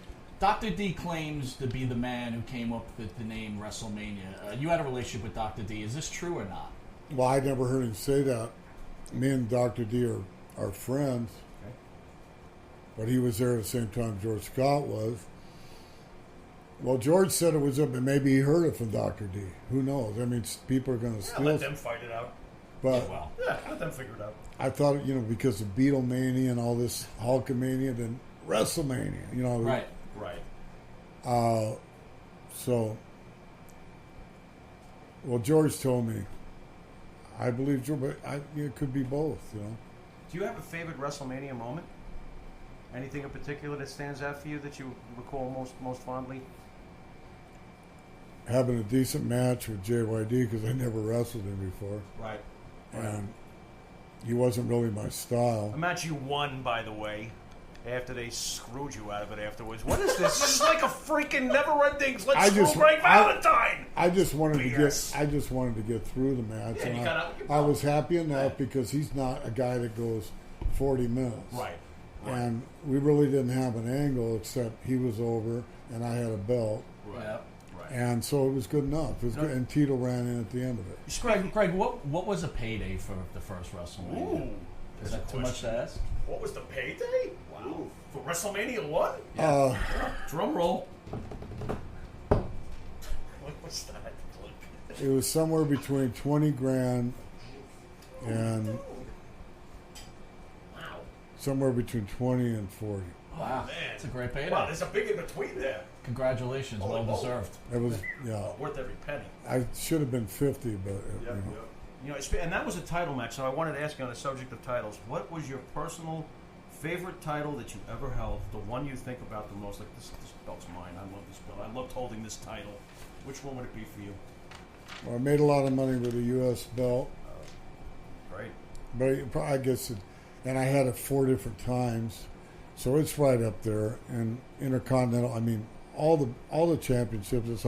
Dr. D claims to be the man who came up with the name WrestleMania. You had a relationship with Dr. D. Is this true or not? Well, I never heard him say that. Me and Dr. D are friends, Okay. but he was there at the same time George Scott was. Well, George said it was up, and maybe he heard it from Dr. D. Who knows? I mean, people are going to Yeah, steal. let them fight it out. But Well, Yeah, let them figure it out. I thought, because of Beatlemania and all this Hulkamania, then WrestleMania, right. Right. So, well, George told me, I believe George, but it could be both, Do you have a favorite WrestleMania moment? Anything in particular that stands out for you that you recall most fondly? Having a decent match with JYD because I never wrestled him before, Right. and he wasn't really my style. A match you won, by the way, after they screwed you out of it afterwards. What is this? This is like a freaking never-ending. Let's screw Greg Valentine. I just wanted BS. to get through the match, Yeah, and I was happy enough because he's not a guy that goes 40 minutes. Right. And we really didn't have an angle except he was over and I had a belt. Right. Yeah. Right. And so it was good enough. It was good. And Tito ran in at the end of it. Greg, what was a payday for the first WrestleMania? Ooh. Is that too much to ask? What was the payday? Wow. For WrestleMania 1? Drum roll. What was that? It was somewhere between 20 grand and somewhere between 20 and 40. Wow. Man. That's a great payday. Wow, there's a big in between there. Congratulations. Well deserved. It was, Worth every penny. I should have been 50, but You know, and that was a title match, so I wanted to ask you on the subject of titles. What was your personal favorite title that you ever held? The one you think about the most? Like, this belt's mine. I love this belt. I loved holding this title. Which one would it be for you? Well, I made a lot of money with a U.S. belt. Great. But I guess and I had it 4 different times, so it's right up there. And Intercontinental, I mean, all the championships.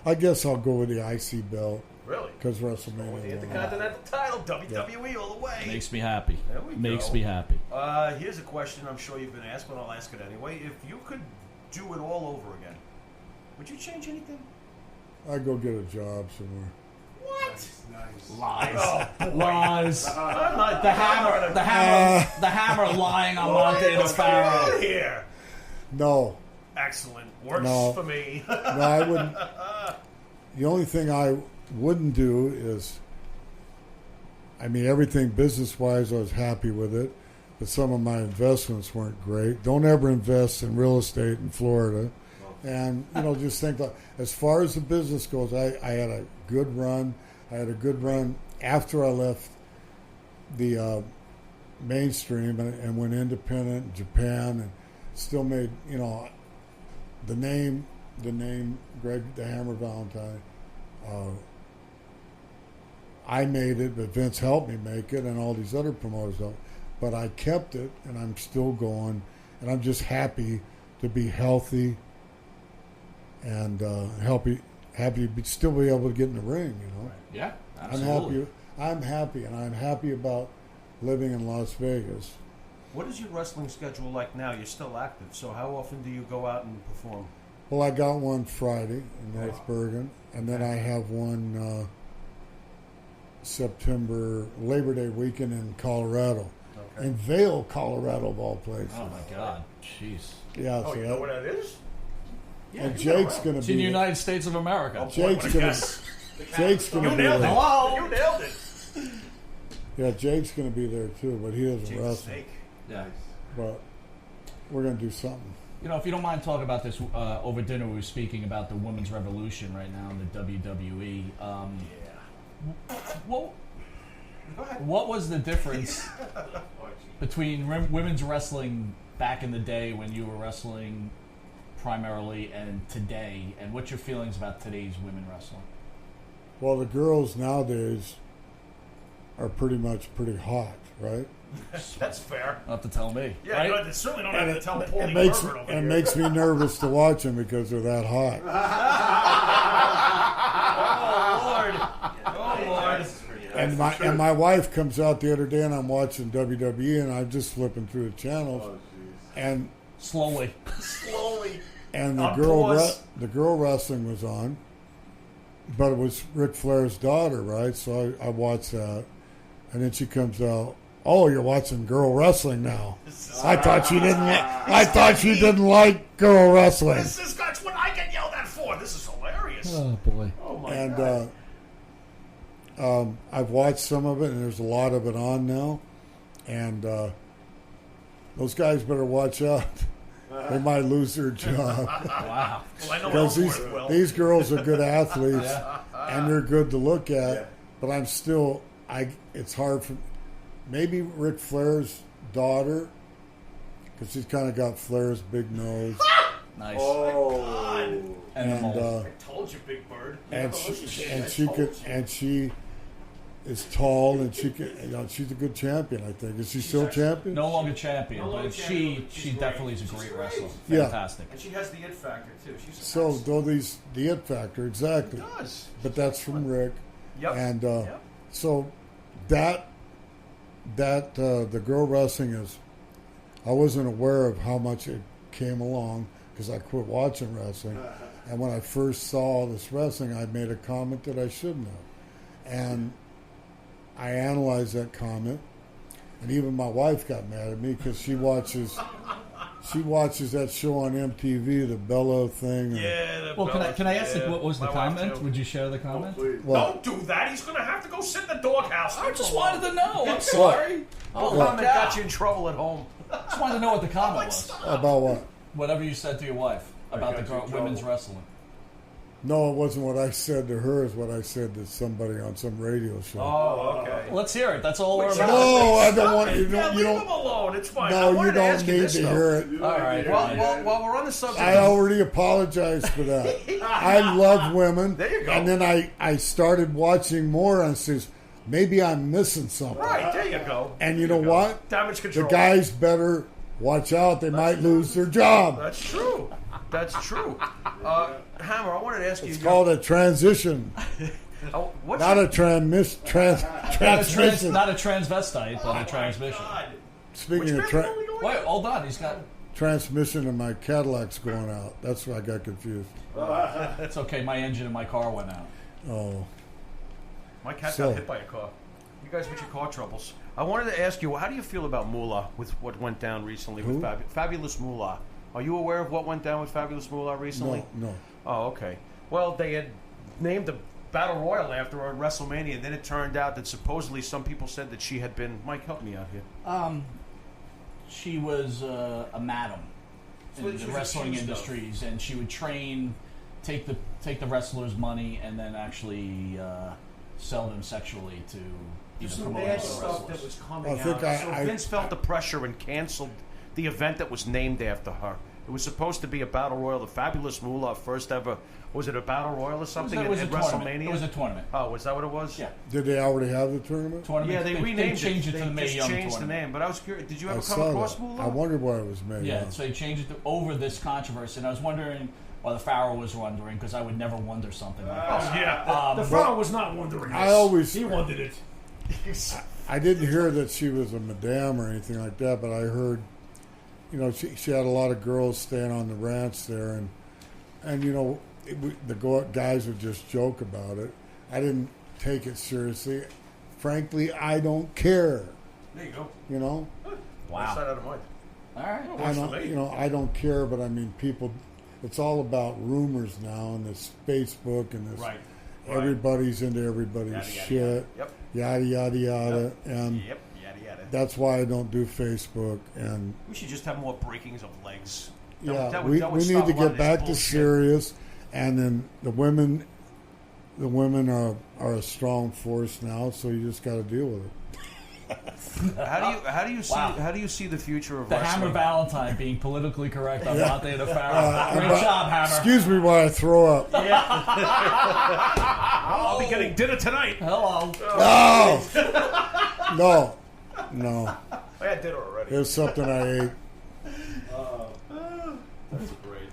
I guess I'll go with the IC belt. Really? Because WrestleMania. The Intercontinental title, WWE all the way. Makes me happy. There we Makes go. me happy. Here's a question I'm sure you've been asked, but I'll ask it anyway. If you could do it all over again, would you change anything? I'd go get a job somewhere. What? Nice. Lies. Oh, Lies. I'm not The hammer lying on Monte and Sparrow. Here. No. Excellent. Works No. for me. No, I wouldn't. The only thing I wouldn't do is, I mean, everything business-wise, I was happy with it, but some of my investments weren't great. Don't ever invest in real estate in Florida. And, just think, like, as far as the business goes, I had a good run. I had a good run after I left the mainstream and went independent in Japan and still made, the name Greg the Hammer Valentine. I made it, but Vince helped me make it, and all these other promoters don't. But I kept it, and I'm still going, and I'm just happy to be healthy and happy to still be able to get in the ring. Yeah, absolutely. I'm happy, and I'm happy about living in Las Vegas. What is your wrestling schedule like now? You're still active, so how often do you go out and perform? Well, I got one Friday in North Bergen, and then I have one September Labor Day weekend in Colorado, in Vail, Colorado, of all places. Oh my God, jeez. Yeah, Oh, so you know where that is? Yeah, and Jake's going to It's be in the United States of America. Oh, Jake's going to be nailed there. it. Hello. You nailed it. Yeah, Jake's going to be there too, but he doesn't Jake's a wrestle. snake. Yeah. But we're going to do something. If you don't mind talking about this over dinner, we were speaking about the women's revolution right now in the WWE. What was the difference between women's wrestling back in the day when you were wrestling primarily and today, and what's your feelings about today's women wrestling? Well, the girls nowadays are pretty hot, right? That's fair. You'll have to tell me. Yeah, right? no, they certainly don't have to tell Paulie makes Herbert over it here. makes me nervous to watch them because they're that hot. Oh, Lord. And my wife comes out the other day and I'm watching WWE and I'm just flipping through the channels, and Slowly. and the On pause. girl wrestling was on, but it was Ric Flair's daughter, right? So I watched that, and then she comes out. Oh, you're watching girl wrestling now. I thought you didn't. I thought you didn't like girl wrestling. That's what I get yelled at for. This is hilarious. Oh boy. Oh my And God. I've watched some of it, and there's a lot of it on now. And those guys better watch out. They might lose their job. Wow. Well, I know Because Ellsworth will. these girls are good athletes, and they're good to look at. Yeah. But I'm still, it's hard for, maybe Ric Flair's daughter, because she's kind of got Flair's big nose. Nice. Oh, God. And I told you, Big Bird. she is tall, and she can, she's a good champion, I think. Is she still champion? No longer champion, No longer but champion, she she's definitely great. is a great She's wrestler. great. Yeah. Fantastic. And she has the it factor, too. She's So, absolutely- the it factor, exactly. She does. But that's from Rick. Yep. And Yep. so that the girl wrestling is, I wasn't aware of how much it came along because I quit watching wrestling. And when I first saw this wrestling, I made a comment that I shouldn't have. And I analyzed that comment, and even my wife got mad at me because she watches that show on MTV, the Bella thing. Yeah. Well, can I ask what was the comment? Would you share the comment? Don't do that. He's going to have to go sit in the doghouse. I just wanted to know. I'm sorry. What comment got you in trouble at home? Just wanted to know what the comment was. About what? Whatever you said to your wife about the women's wrestling. No, it wasn't what I said to her. It's what I said to somebody on some radio show. Oh, okay. Let's hear it. That's all we're about. No, I don't want you. Leave him alone. It's fine. No, you don't need to hear it. All right. While we're on the subject, I already apologized for that. I love women. There you go. And then I started watching more and says, maybe I'm missing something. right there you go. And you know what? Damage control. The guys better watch out. They might lose their job. That's true. That's true. Hammer, I wanted to ask you. It's called a transition. Not a transmission. Not a transvestite, but a transmission. Speaking of Wait, hold on. He's got. transmission and my Cadillac's going out. That's why I got confused. That's okay. My engine in my car went out. Oh. My cat got hit by a car. You guys with your car troubles. I wanted to ask you, how do you feel about Moolah with what went down recently with Fabulous Moolah? Are you aware of what went down with Fabulous Moolah recently? No. Oh, okay. Well, they had named a Battle Royal after her at WrestleMania, and then it turned out that supposedly some people said that she had been... Mike, help me out here. She was a madam in the wrestling industries, and she would train, take the wrestlers' money, and then actually sell them sexually to either promoters or wrestlers. That was coming out. So Vince felt the pressure and canceled the event that was named after her. It was supposed to be a Battle Royal, the Fabulous Moolah, first ever. Was it a Battle Royal or something at WrestleMania? It was a tournament. Oh, was that what it was? Yeah. Did they already have the tournament? Yeah, they renamed they changed it to the Mae Young changed tournament. the name, but I was curious. Did you ever I come saw across that. Moolah? I wondered why it was made. Yeah, so they changed it over this controversy, and I was wondering, or the Pharaoh was wondering, because I would never wonder something like that. Oh, yeah. The Pharaoh was not wondering this. He wondered it. I didn't hear that she was a madame or anything like that, but I heard, she had a lot of girls staying on the ranch there, and the guys would just joke about it. I didn't take it seriously. Frankly, I don't care. There you go. Wow. Side out of mind. All right. I don't care, but I mean, people. It's all about rumors now, and this Facebook and this. Right. Everybody's into everybody's shit. Yep. Yada yada yada, and Yep. Yada yada. that's why I don't do Facebook. And We should just have more breakings of legs. we need to get back to serious, and then the women are a strong force now, so you just got to deal with it. How do you see the future of The wrestling? Hammer Valentine being politically correct on Monte the Pharaoh. Great job, Hammer. Excuse me while I throw up. I'll be getting dinner tonight. Hello. No. I had dinner already. It was something I ate. That's great.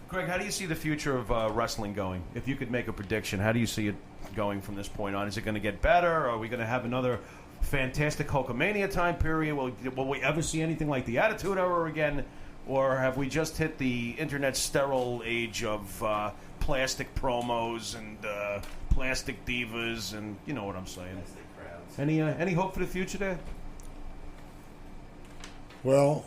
Greg, how do you see the future of wrestling going? If you could make a prediction, how do you see it going from this point on? Is it going to get better? Are we going to have another fantastic Hulkamania time period? Will we ever see anything like the Attitude Era again? Or have we just hit the internet sterile age of plastic promos and plastic divas, and you know what I'm saying? Any hope for the future there? Well,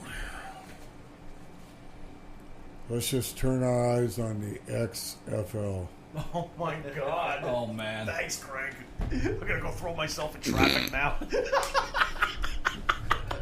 let's just turn our eyes on the XFL. Oh my God! Oh man! Thanks, Greg. I'm gonna go throw myself in traffic now.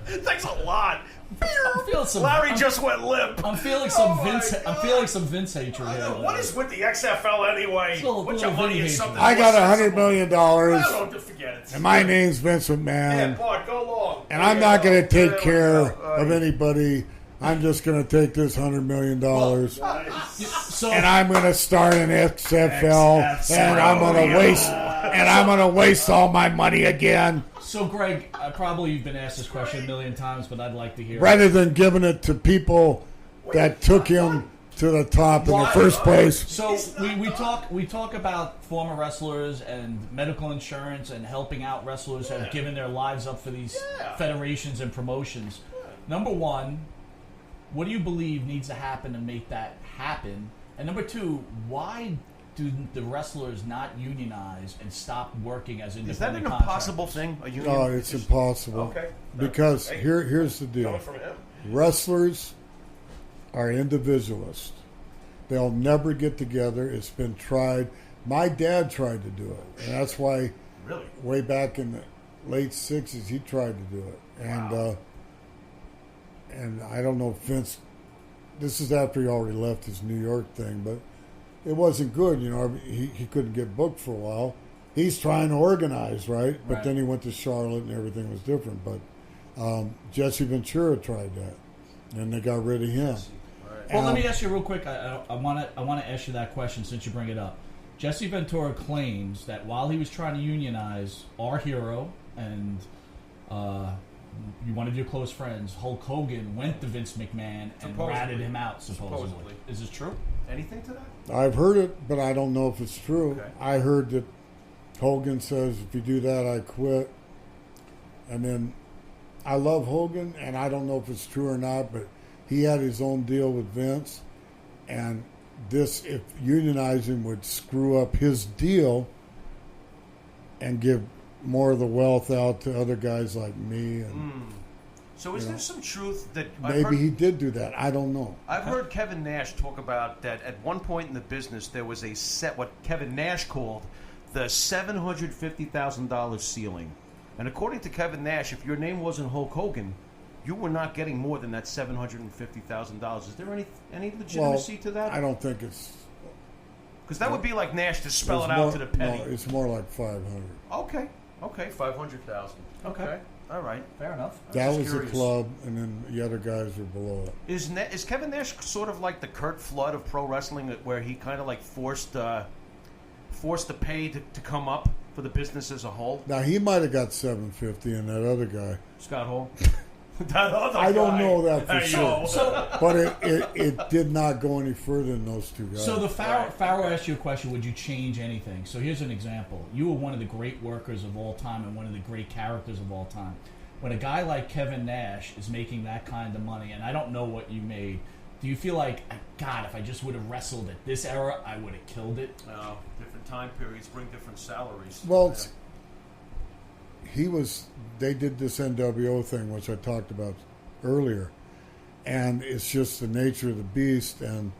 Thanks a lot. I'm feeling some. Larry just went limp. I'm feeling some Oh Vince. my I'm feeling some Vince hatred here. What is with the XFL anyway? What's your money in something? I got $100 million, Well, don't forget it. and my name's Vince Yeah, McMahon, Bart, go long. and I'm not going to take care of anybody. I'm just going to take this $100 million, So and I'm going to start an XFL, and I'm going to waste all my money again, So, Greg, probably you've been asked this question a million times, but I'd like to hear it. rather than giving it to people that took him to the top in the first place. So we talk about former wrestlers and medical insurance and helping out wrestlers who have given their lives up for these federations and promotions. number one, what do you believe needs to happen to make that happen? And number two, why do the wrestlers not unionize and stop working as independent Is that an contractors? impossible thing? A union? No, it's impossible. Okay. Because Hey, here's the deal. coming from him. Wrestlers are individualists. They'll never get together. It's been tried. My dad tried to do it. And that's why Really? way back in the late 60s, he tried to do it. And Wow. And I don't know if Vince, this is after he already left his New York thing, but it wasn't good. You know, he couldn't get booked for a while. He's trying to organize, right? But Right. then he went to Charlotte and everything was different. But Jesse Ventura tried that, and they got rid of him. Well, let me ask you real quick. I want to ask you that question since you bring it up. Jesse Ventura claims that while he was trying to unionize our hero and one of your close friends, Hulk Hogan, went to Vince McMahon and Supposedly. ratted him out, supposedly. Supposedly. Is this true? Anything to that? I've heard it, but I don't know if it's true. Okay. I heard that Hogan says, if you do that, I quit. And then I love Hogan, and I don't know if it's true or not, but he had his own deal with Vince. And this, if unionizing would screw up his deal and give more of the wealth out to other guys like me. And So is there some truth that maybe he did do that. I don't know. I've heard Kevin Nash talk about that at one point in the business there was a set, what Kevin Nash called the $750,000 ceiling. And according to Kevin Nash, if your name wasn't Hulk Hogan, you were not getting more than that $750,000. Is there any legitimacy to that? I don't think it's... Because that would be like Nash to spell it's it more- out to the penny. No, it's more like 500. Okay, 500,000. Okay, all right. Fair enough. That just was curious. the club, and then the other guys were below it. Is Kevin Nash sort of like the Kurt Flood of pro wrestling, where he kind of like forced the pay to come up for the business as a whole? Now, he might have got 750, and that other guy. Scott Hall? That other I don't guy. know that for I sure. know. But it did not go any further than those two guys. So the Pharaoh asked you a question, would you change anything? So here's an example. You were one of the great workers of all time and one of the great characters of all time. When a guy like Kevin Nash is making that kind of money, and I don't know what you made, do you feel like, God, if I just would have wrestled at this era, I would have killed it? No, different time periods bring different salaries. Well, they did this NWO thing, which I talked about earlier, and it's just the nature of the beast. And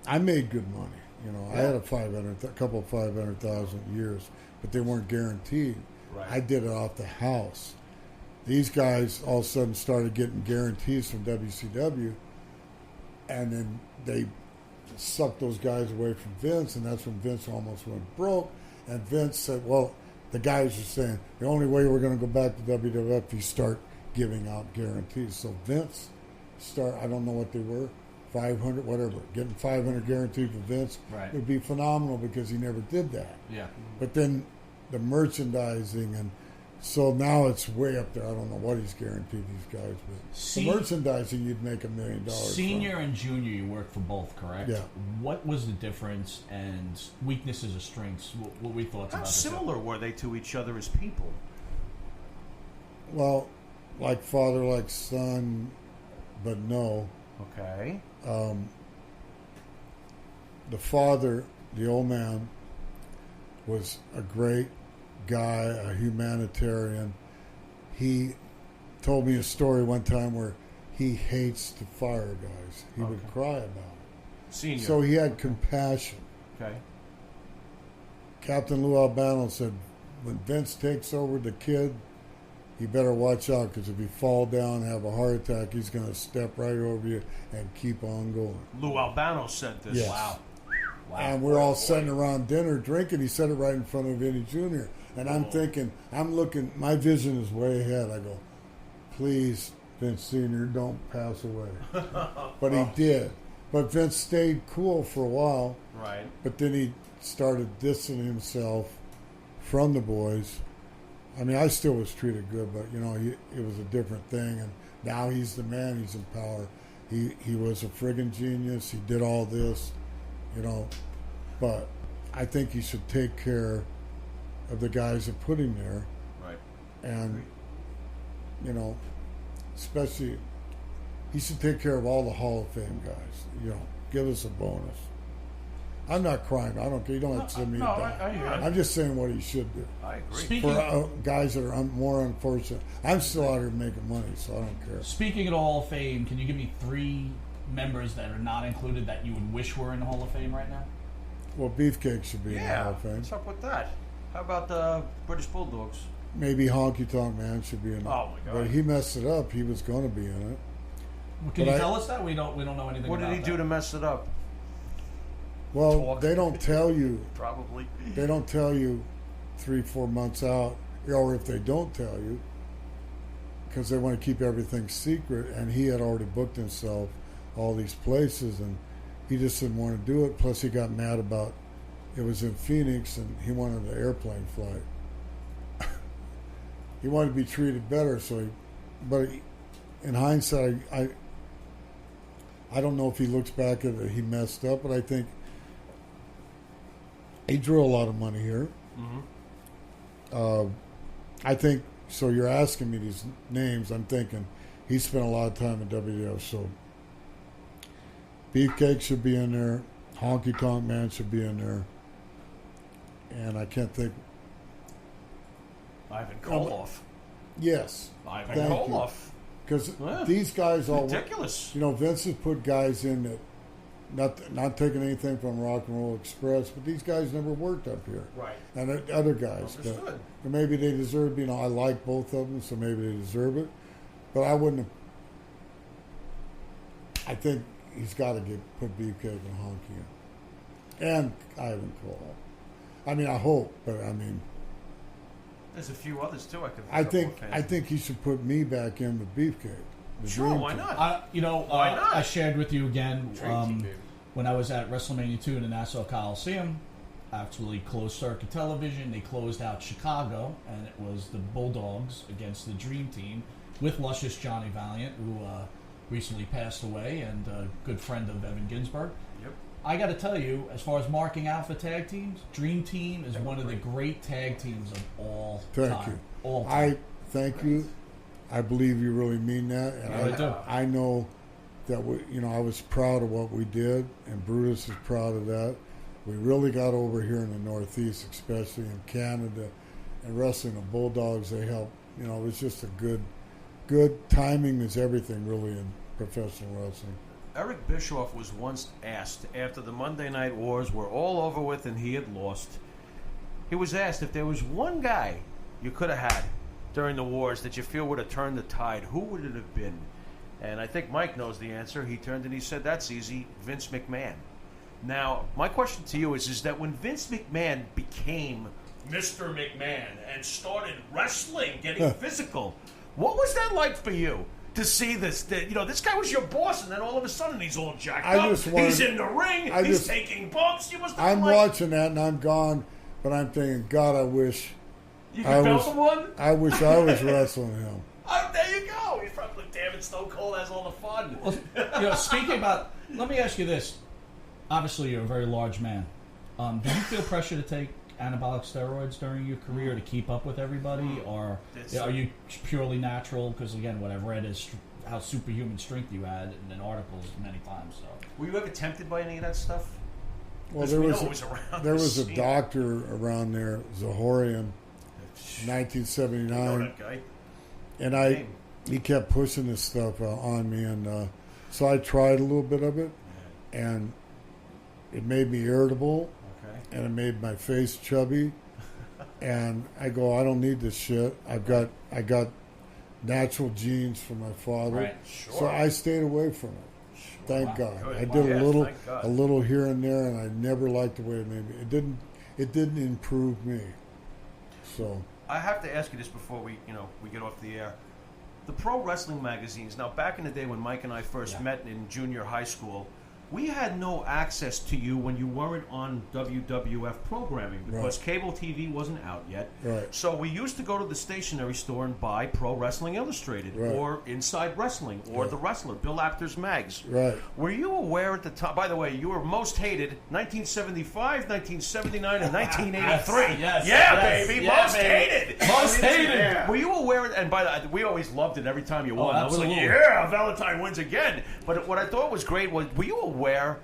I made good money. You know, I had a couple of 500,000 years, but they weren't guaranteed. Right. I did it off the house. These guys all of a sudden started getting guarantees from WCW, and then they sucked those guys away from Vince, and that's when Vince almost went broke. And Vince said, well, the guys are saying, the only way we're going to go back to WWF if you start giving out guarantees. So Vince I don't know what they were, 500, whatever. Getting 500 guaranteed for Vince Right. would be phenomenal because he never did that. Yeah. But then the merchandising, and so now it's way up there. I don't know what he's guaranteed these guys, but the merchandising, you'd make $1 million. Senior and junior, you worked for both, correct? Yeah. What was the difference and weaknesses or strengths? What were your thoughts How about this? similar were they to each other as people? Well, like father, like son, but no. Okay. The father, the old man, was a great guy, a humanitarian. He told me a story one time where he hates to fire guys. He would cry about it. Senior. So he had compassion. Okay. Captain Lou Albano said, when Vince takes over the kid, you better watch out, because if you fall down and have a heart attack, he's going to step right over you and keep on going. Lou Albano said this. Yes. Wow. And we're all sitting around dinner drinking. He said it right in front of Vinny Jr. And I'm thinking, my vision is way ahead. I go, please, Vince Sr., don't pass away. But he did. But Vince stayed cool for a while. Right. But then he started distancing himself from the boys. I mean, I still was treated good, but, it was a different thing. And now he's the man. He's in power. He was a friggin' genius. He did all this, But I think he should take care of the guys that put him there. Right. And you know, especially, he should take care of all the Hall of Fame guys. You know, give us a bonus. I'm not crying. I don't care. You don't have to send me a dime. I hear you. I'm just saying what he should do. I agree. Speaking, For guys that are more unfortunate. I'm still out here making money, so I don't care. speaking of the Hall of Fame, can you give me 3 members that are not included that you would wish were in the Hall of Fame right now? Well, Beefcake should be in the Hall Yeah. of Fame. What's up with that? How about the British Bulldogs? Maybe Honky Tonk Man should be in it. Oh, my God. But he messed it up. He was going to be in it. Well, can But you I- tell us that? We don't know anything What about did he do that. to mess it up? Well, Talk. they don't tell you. Probably. They don't tell you 3-4 months out, or if they don't tell you, because they want to keep everything secret. And he had already booked himself all these places, and he just didn't want to do it. Plus, he got mad about it was in Phoenix, and he wanted an airplane flight. He wanted to be treated better, in hindsight, I don't know if he looks back at it, he messed up, but I think he drew a lot of money here. Mm-hmm. I think, so you're asking me these names, I'm thinking he spent a lot of time in WWF, so Beefcake should be in there, Honky Tonk Man should be in there, and I can't think, Ivan Koloff. yes, Ivan thank you. Koloff. Because Yeah. these guys all, Ridiculous. you know, Vince has put guys in that, not taking anything from Rock and Roll Express, but these guys never worked up here. Right. And other guys. Understood. But maybe they deserve, you know, I like both of them, so maybe they deserve it. But I wouldn't have. I think he's got to put Beefcake and Honky in. And Ivan Cole. I mean, I hope, but I mean, There's a few others too. I think he should put me back in with Beefcake. The Sure, Dream why Team. not? Why not? I shared with you again Dream team, baby. when I was at WrestleMania 2 in the Nassau Coliseum. Actually, closed circuit television. They closed out Chicago, and it was the Bulldogs against the Dream Team with luscious Johnny Valiant, who recently passed away, and a good friend of Evan Ginzburg. Yep. I got to tell you, as far as marking out for tag teams, Dream Team is one of the great tag teams of all Thank time. you. All time. I thank you. I believe you really mean that, and I really do. I know that I was proud of what we did, and Brutus is proud of that. We really got over here in the Northeast, especially in Canada, and wrestling the Bulldogs. They helped. You know, it was just a good timing is everything really in professional wrestling. Eric Bischoff was once asked after the Monday Night Wars were all over with and he had lost. He was asked if there was one guy you could have had during the wars that you feel would have turned the tide, who would it have been? And I think Mike knows the answer. He turned and he said, "That's easy, Vince McMahon." Now, my question to you is that when Vince McMahon became Mr. McMahon and started wrestling, getting physical, what was that like for you? To see this, this guy was your boss, and then all of a sudden he's all jacked up. He's in the ring. He's taking bumps. You must have I'm watching that, and I'm gone, but I'm thinking, God, I wish you could belt him one. I wish I was wrestling him. Oh, there you go. He's probably damn it. Stone Cold has all the fun. Well, speaking about, let me ask you this. Obviously, you're a very large man. Do you feel pressure to take anabolic steroids during your career to keep up with everybody, or are you purely natural? Because again, what I've read is how superhuman strength you had in articles many times. So, were you ever tempted by any of that stuff? Well, there was a doctor around there, Zahorian, 1979, that guy. and he kept pushing this stuff on me, and so I tried a little bit of it, and it made me irritable. And it made my face chubby, and I go, I don't need this shit. I got natural genes from my father, right. Sure. So I stayed away from it. Sure. Thank God. Good. I did a little here and there, and I never liked the way it made me. It didn't improve me. So I have to ask you this before we get off the air. The pro wrestling magazines. Now, back in the day when Mike and I first met in junior high school, we had no access to you when you weren't on WWF programming because cable TV wasn't out yet. Right. So we used to go to the stationery store and buy Pro Wrestling Illustrated or Inside Wrestling or The Wrestler, Bill Apter's mags. Right. Were you aware at the time, by the way, you were most hated 1975, 1979, and 1983. Baby, most hated. Most hated. Yeah. Were you aware, and by the we always loved it every time you won. I was like, absolutely. yeah, Valentine wins again. But what I thought was great was, were you aware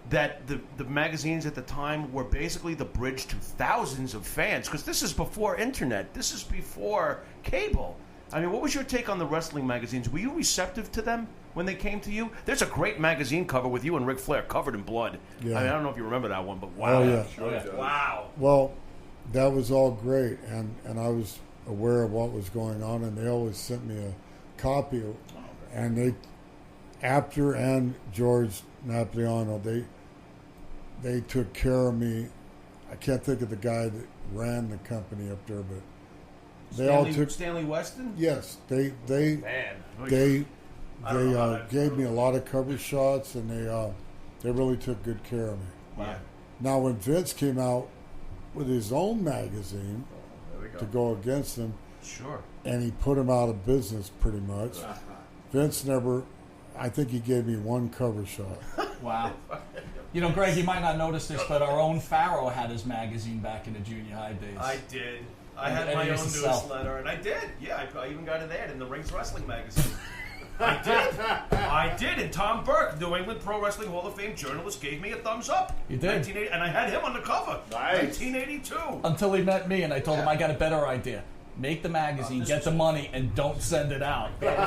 that the magazines at the time were basically the bridge to thousands of fans? Because this is before internet. This is before cable. I mean, what was your take on the wrestling magazines? Were you receptive to them when they came to you? There's a great magazine cover with you and Ric Flair covered in blood. Yeah. I mean, I don't know if you remember that one, but wow. Oh, yeah. Sure. Wow. Well, that was all great, and I was aware of what was going on, and they always sent me a copy. And Apter and George Napoleano, they took care of me. I can't think of the guy that ran the company up there, but Stanley Weston? Yes, they gave me a lot of cover shots, and they really took good care of me. Wow. Now, when Vince came out with his own magazine to go against him, sure, and he put him out of business pretty much. Vince never. I think he gave me one cover shot. Wow. You know, Greg, you might not notice this, but our own Pharaoh had his magazine back in the junior high days. I did. I had my own newsletter, and I did. Yeah, I even got an ad in the Rings Wrestling magazine. I did. And Tom Burke, New England Pro Wrestling Hall of Fame journalist, gave me a thumbs up. You did? 1980, and I had him on the cover. Nice. 1982. Until he met me, and I told him I got a better idea. Make the magazine, get the money, and don't send it out. Bad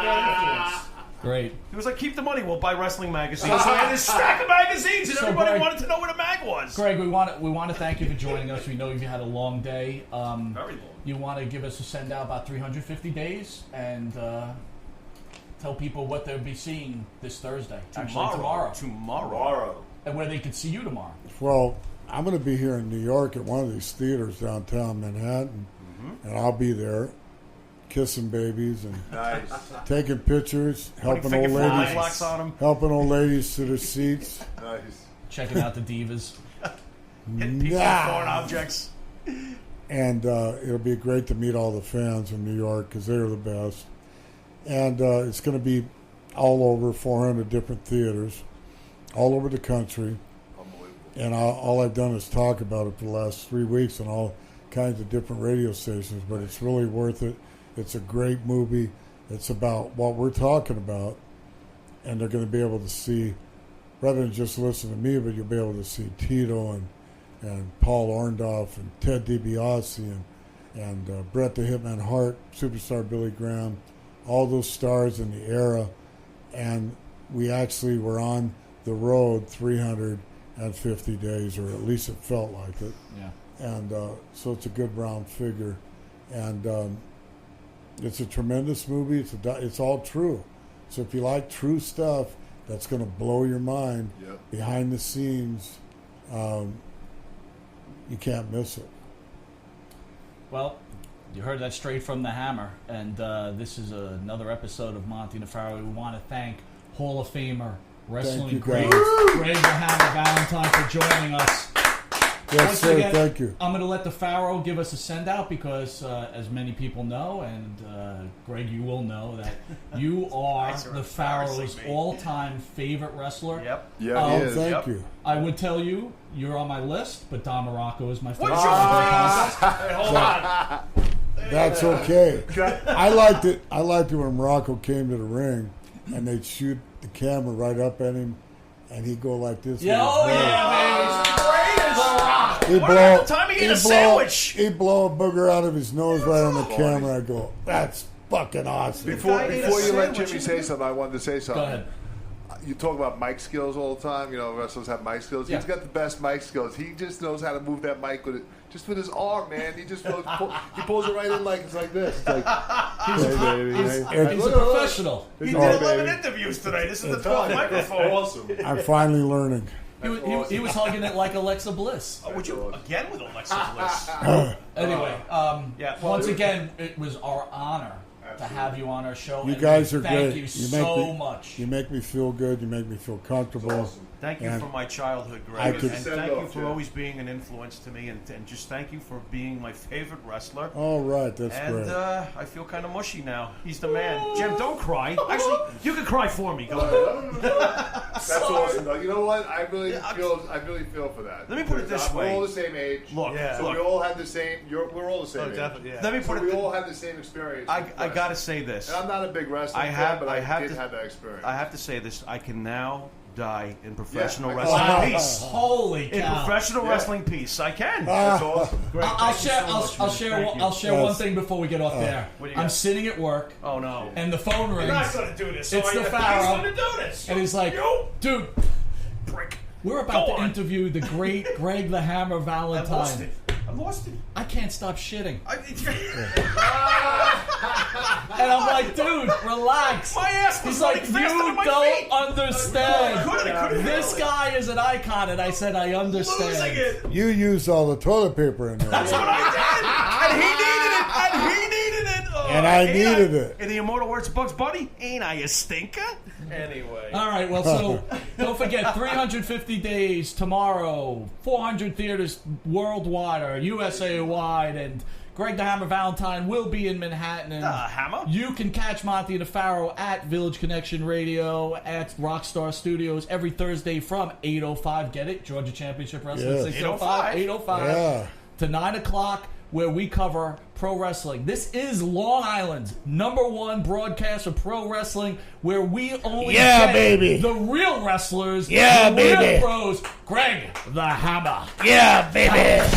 influence. Great. He was like, keep the money, we'll buy wrestling magazines. So I had this stack of magazines, and everybody Greg, wanted to know what a mag was. Greg, we want to thank you for joining us. We know you've had a long day. Very long. You want to give us a send out about 350 days and tell people what they'll be seeing this Thursday. Tomorrow. And where they can see you tomorrow. Well, I'm going to be here in New York at one of these theaters downtown Manhattan, and I'll be there kissing babies and taking pictures, helping old ladies to their seats. Nice. Checking out the divas. Hitting people with foreign objects. And it'll be great to meet all the fans in New York because they're the best. And it's going to be all over 400 different theaters, all over the country. And all I've done is talk about it for the last 3 weeks on all kinds of different radio stations, but it's really worth it. It's a great movie. It's about what we're talking about, and they're going to be able to see, rather than just listen to me, but you'll be able to see Tito and Paul Orndorff and Ted DiBiase and Bret the Hitman Hart, superstar Billy Graham, all those stars in the era. And we actually were on the road 350 days, or at least it felt like it. Yeah. And so it's a good round figure. And it's a tremendous movie. It's all true. So if you like true stuff that's going to blow your mind behind the scenes, you can't miss it. Well, you heard that straight from the hammer. And this is another episode of Monty and the Pharaoh. We want to thank Hall of Famer, wrestling great Greg the Hammer Valentine for joining us. Yes, Once sir. again, Thank you. I'm going to let the Pharaoh give us a send out because, as many people know, and Greg, you will know that you are the Pharaoh's all-time favorite wrestler. Yep. Yeah. Thank you. I would tell you you're on my list, but Don Morocco is my favorite. What's your Hey, hold on. That's okay. I liked it. I liked it when Morocco came to the ring, and they'd shoot the camera right up at him, and he'd go like this. Yeah, oh yeah, baby. He'd He'd blow a booger out of his nose right on the camera. I'd go, that's fucking awesome. Before you let Jimmy say something, I wanted to say something. Go ahead. You talk about mic skills all the time. You know, wrestlers have mic skills. Yeah. He's got the best mic skills. He just knows how to move that mic with it, just with his arm, man. He just he pulls it right in like it's like this. It's like, He's a professional. He did 11 interviews today. This is the 12th microphone. Awesome. I'm finally learning. He was hugging it like Alexa Bliss. Oh, would you again with Alexa Bliss? Anyway, once again, it was our honor to have you on our show. You and guys are thank great. you so much. You make me feel good. You make me feel comfortable. Awesome. Thank you And for my childhood, I Greg, could- and Send thank you off, for Jim. always being an influence to me, and just thank you for being my favorite wrestler. All right, that's And great. I feel kind of mushy now. He's the man. Jim, don't cry. Actually, you can cry for me. Go ahead. That's awesome, though. You know what? I really feel for that. Let me put it this way. We're all the same age. Look, so look. we all had the same. We're all the same age. definitely, yeah. Let me So put we it. all had the same experience. I with got to wrestling. say this. And I'm not a big wrestling I fan, but I have did to- have that experience. I have to say this. I can now die in professional I- wrestling Wow. peace. Holy In cow. professional Yeah. wrestling peace, I can. That's awesome. Greg, I'll thank you share. so much, I'll man. share. Thank One, you. I'll share Yes. one thing before we get off there. What do you I'm got? sitting at work, Oh no. and the phone rings. You're not going to do this. It's are the you? Pharaoh. He's going to do this. And he's like, You dude, prick. we're about Go to on. interview the great Greg the Hammer I lost Valentine. it. I lost it. I can't stop shitting. I, And I'm like, dude, relax. my ass was He's like, running faster than you my don't feet. understand. I couldn't This handle it. guy is an icon, and I said, I understand. Losing it. You used all the toilet paper in there. That's what I did. And he needed it. And he needed it. And I ain't needed it. In the immortal words of Bugs Bunny, ain't I a stinker? Anyway. All right, well, so don't forget, 350 days tomorrow, 400 theaters worldwide or USA-wide, and Greg the Hammer Valentine will be in Manhattan. And Hammer? you can catch Monty the Pharaoh at Village Connection Radio at Rockstar Studios every Thursday from 8:05. Get it? Georgia Championship Wrestling, Yes. 6:05, 8:05 Yeah. to 9 o'clock, where we cover pro wrestling. This is Long Island's #1 broadcast of pro wrestling, where we only Yeah, get baby. the real wrestlers, Yeah, the baby. real pros. Greg the Hammer. Yeah, baby. Yeah.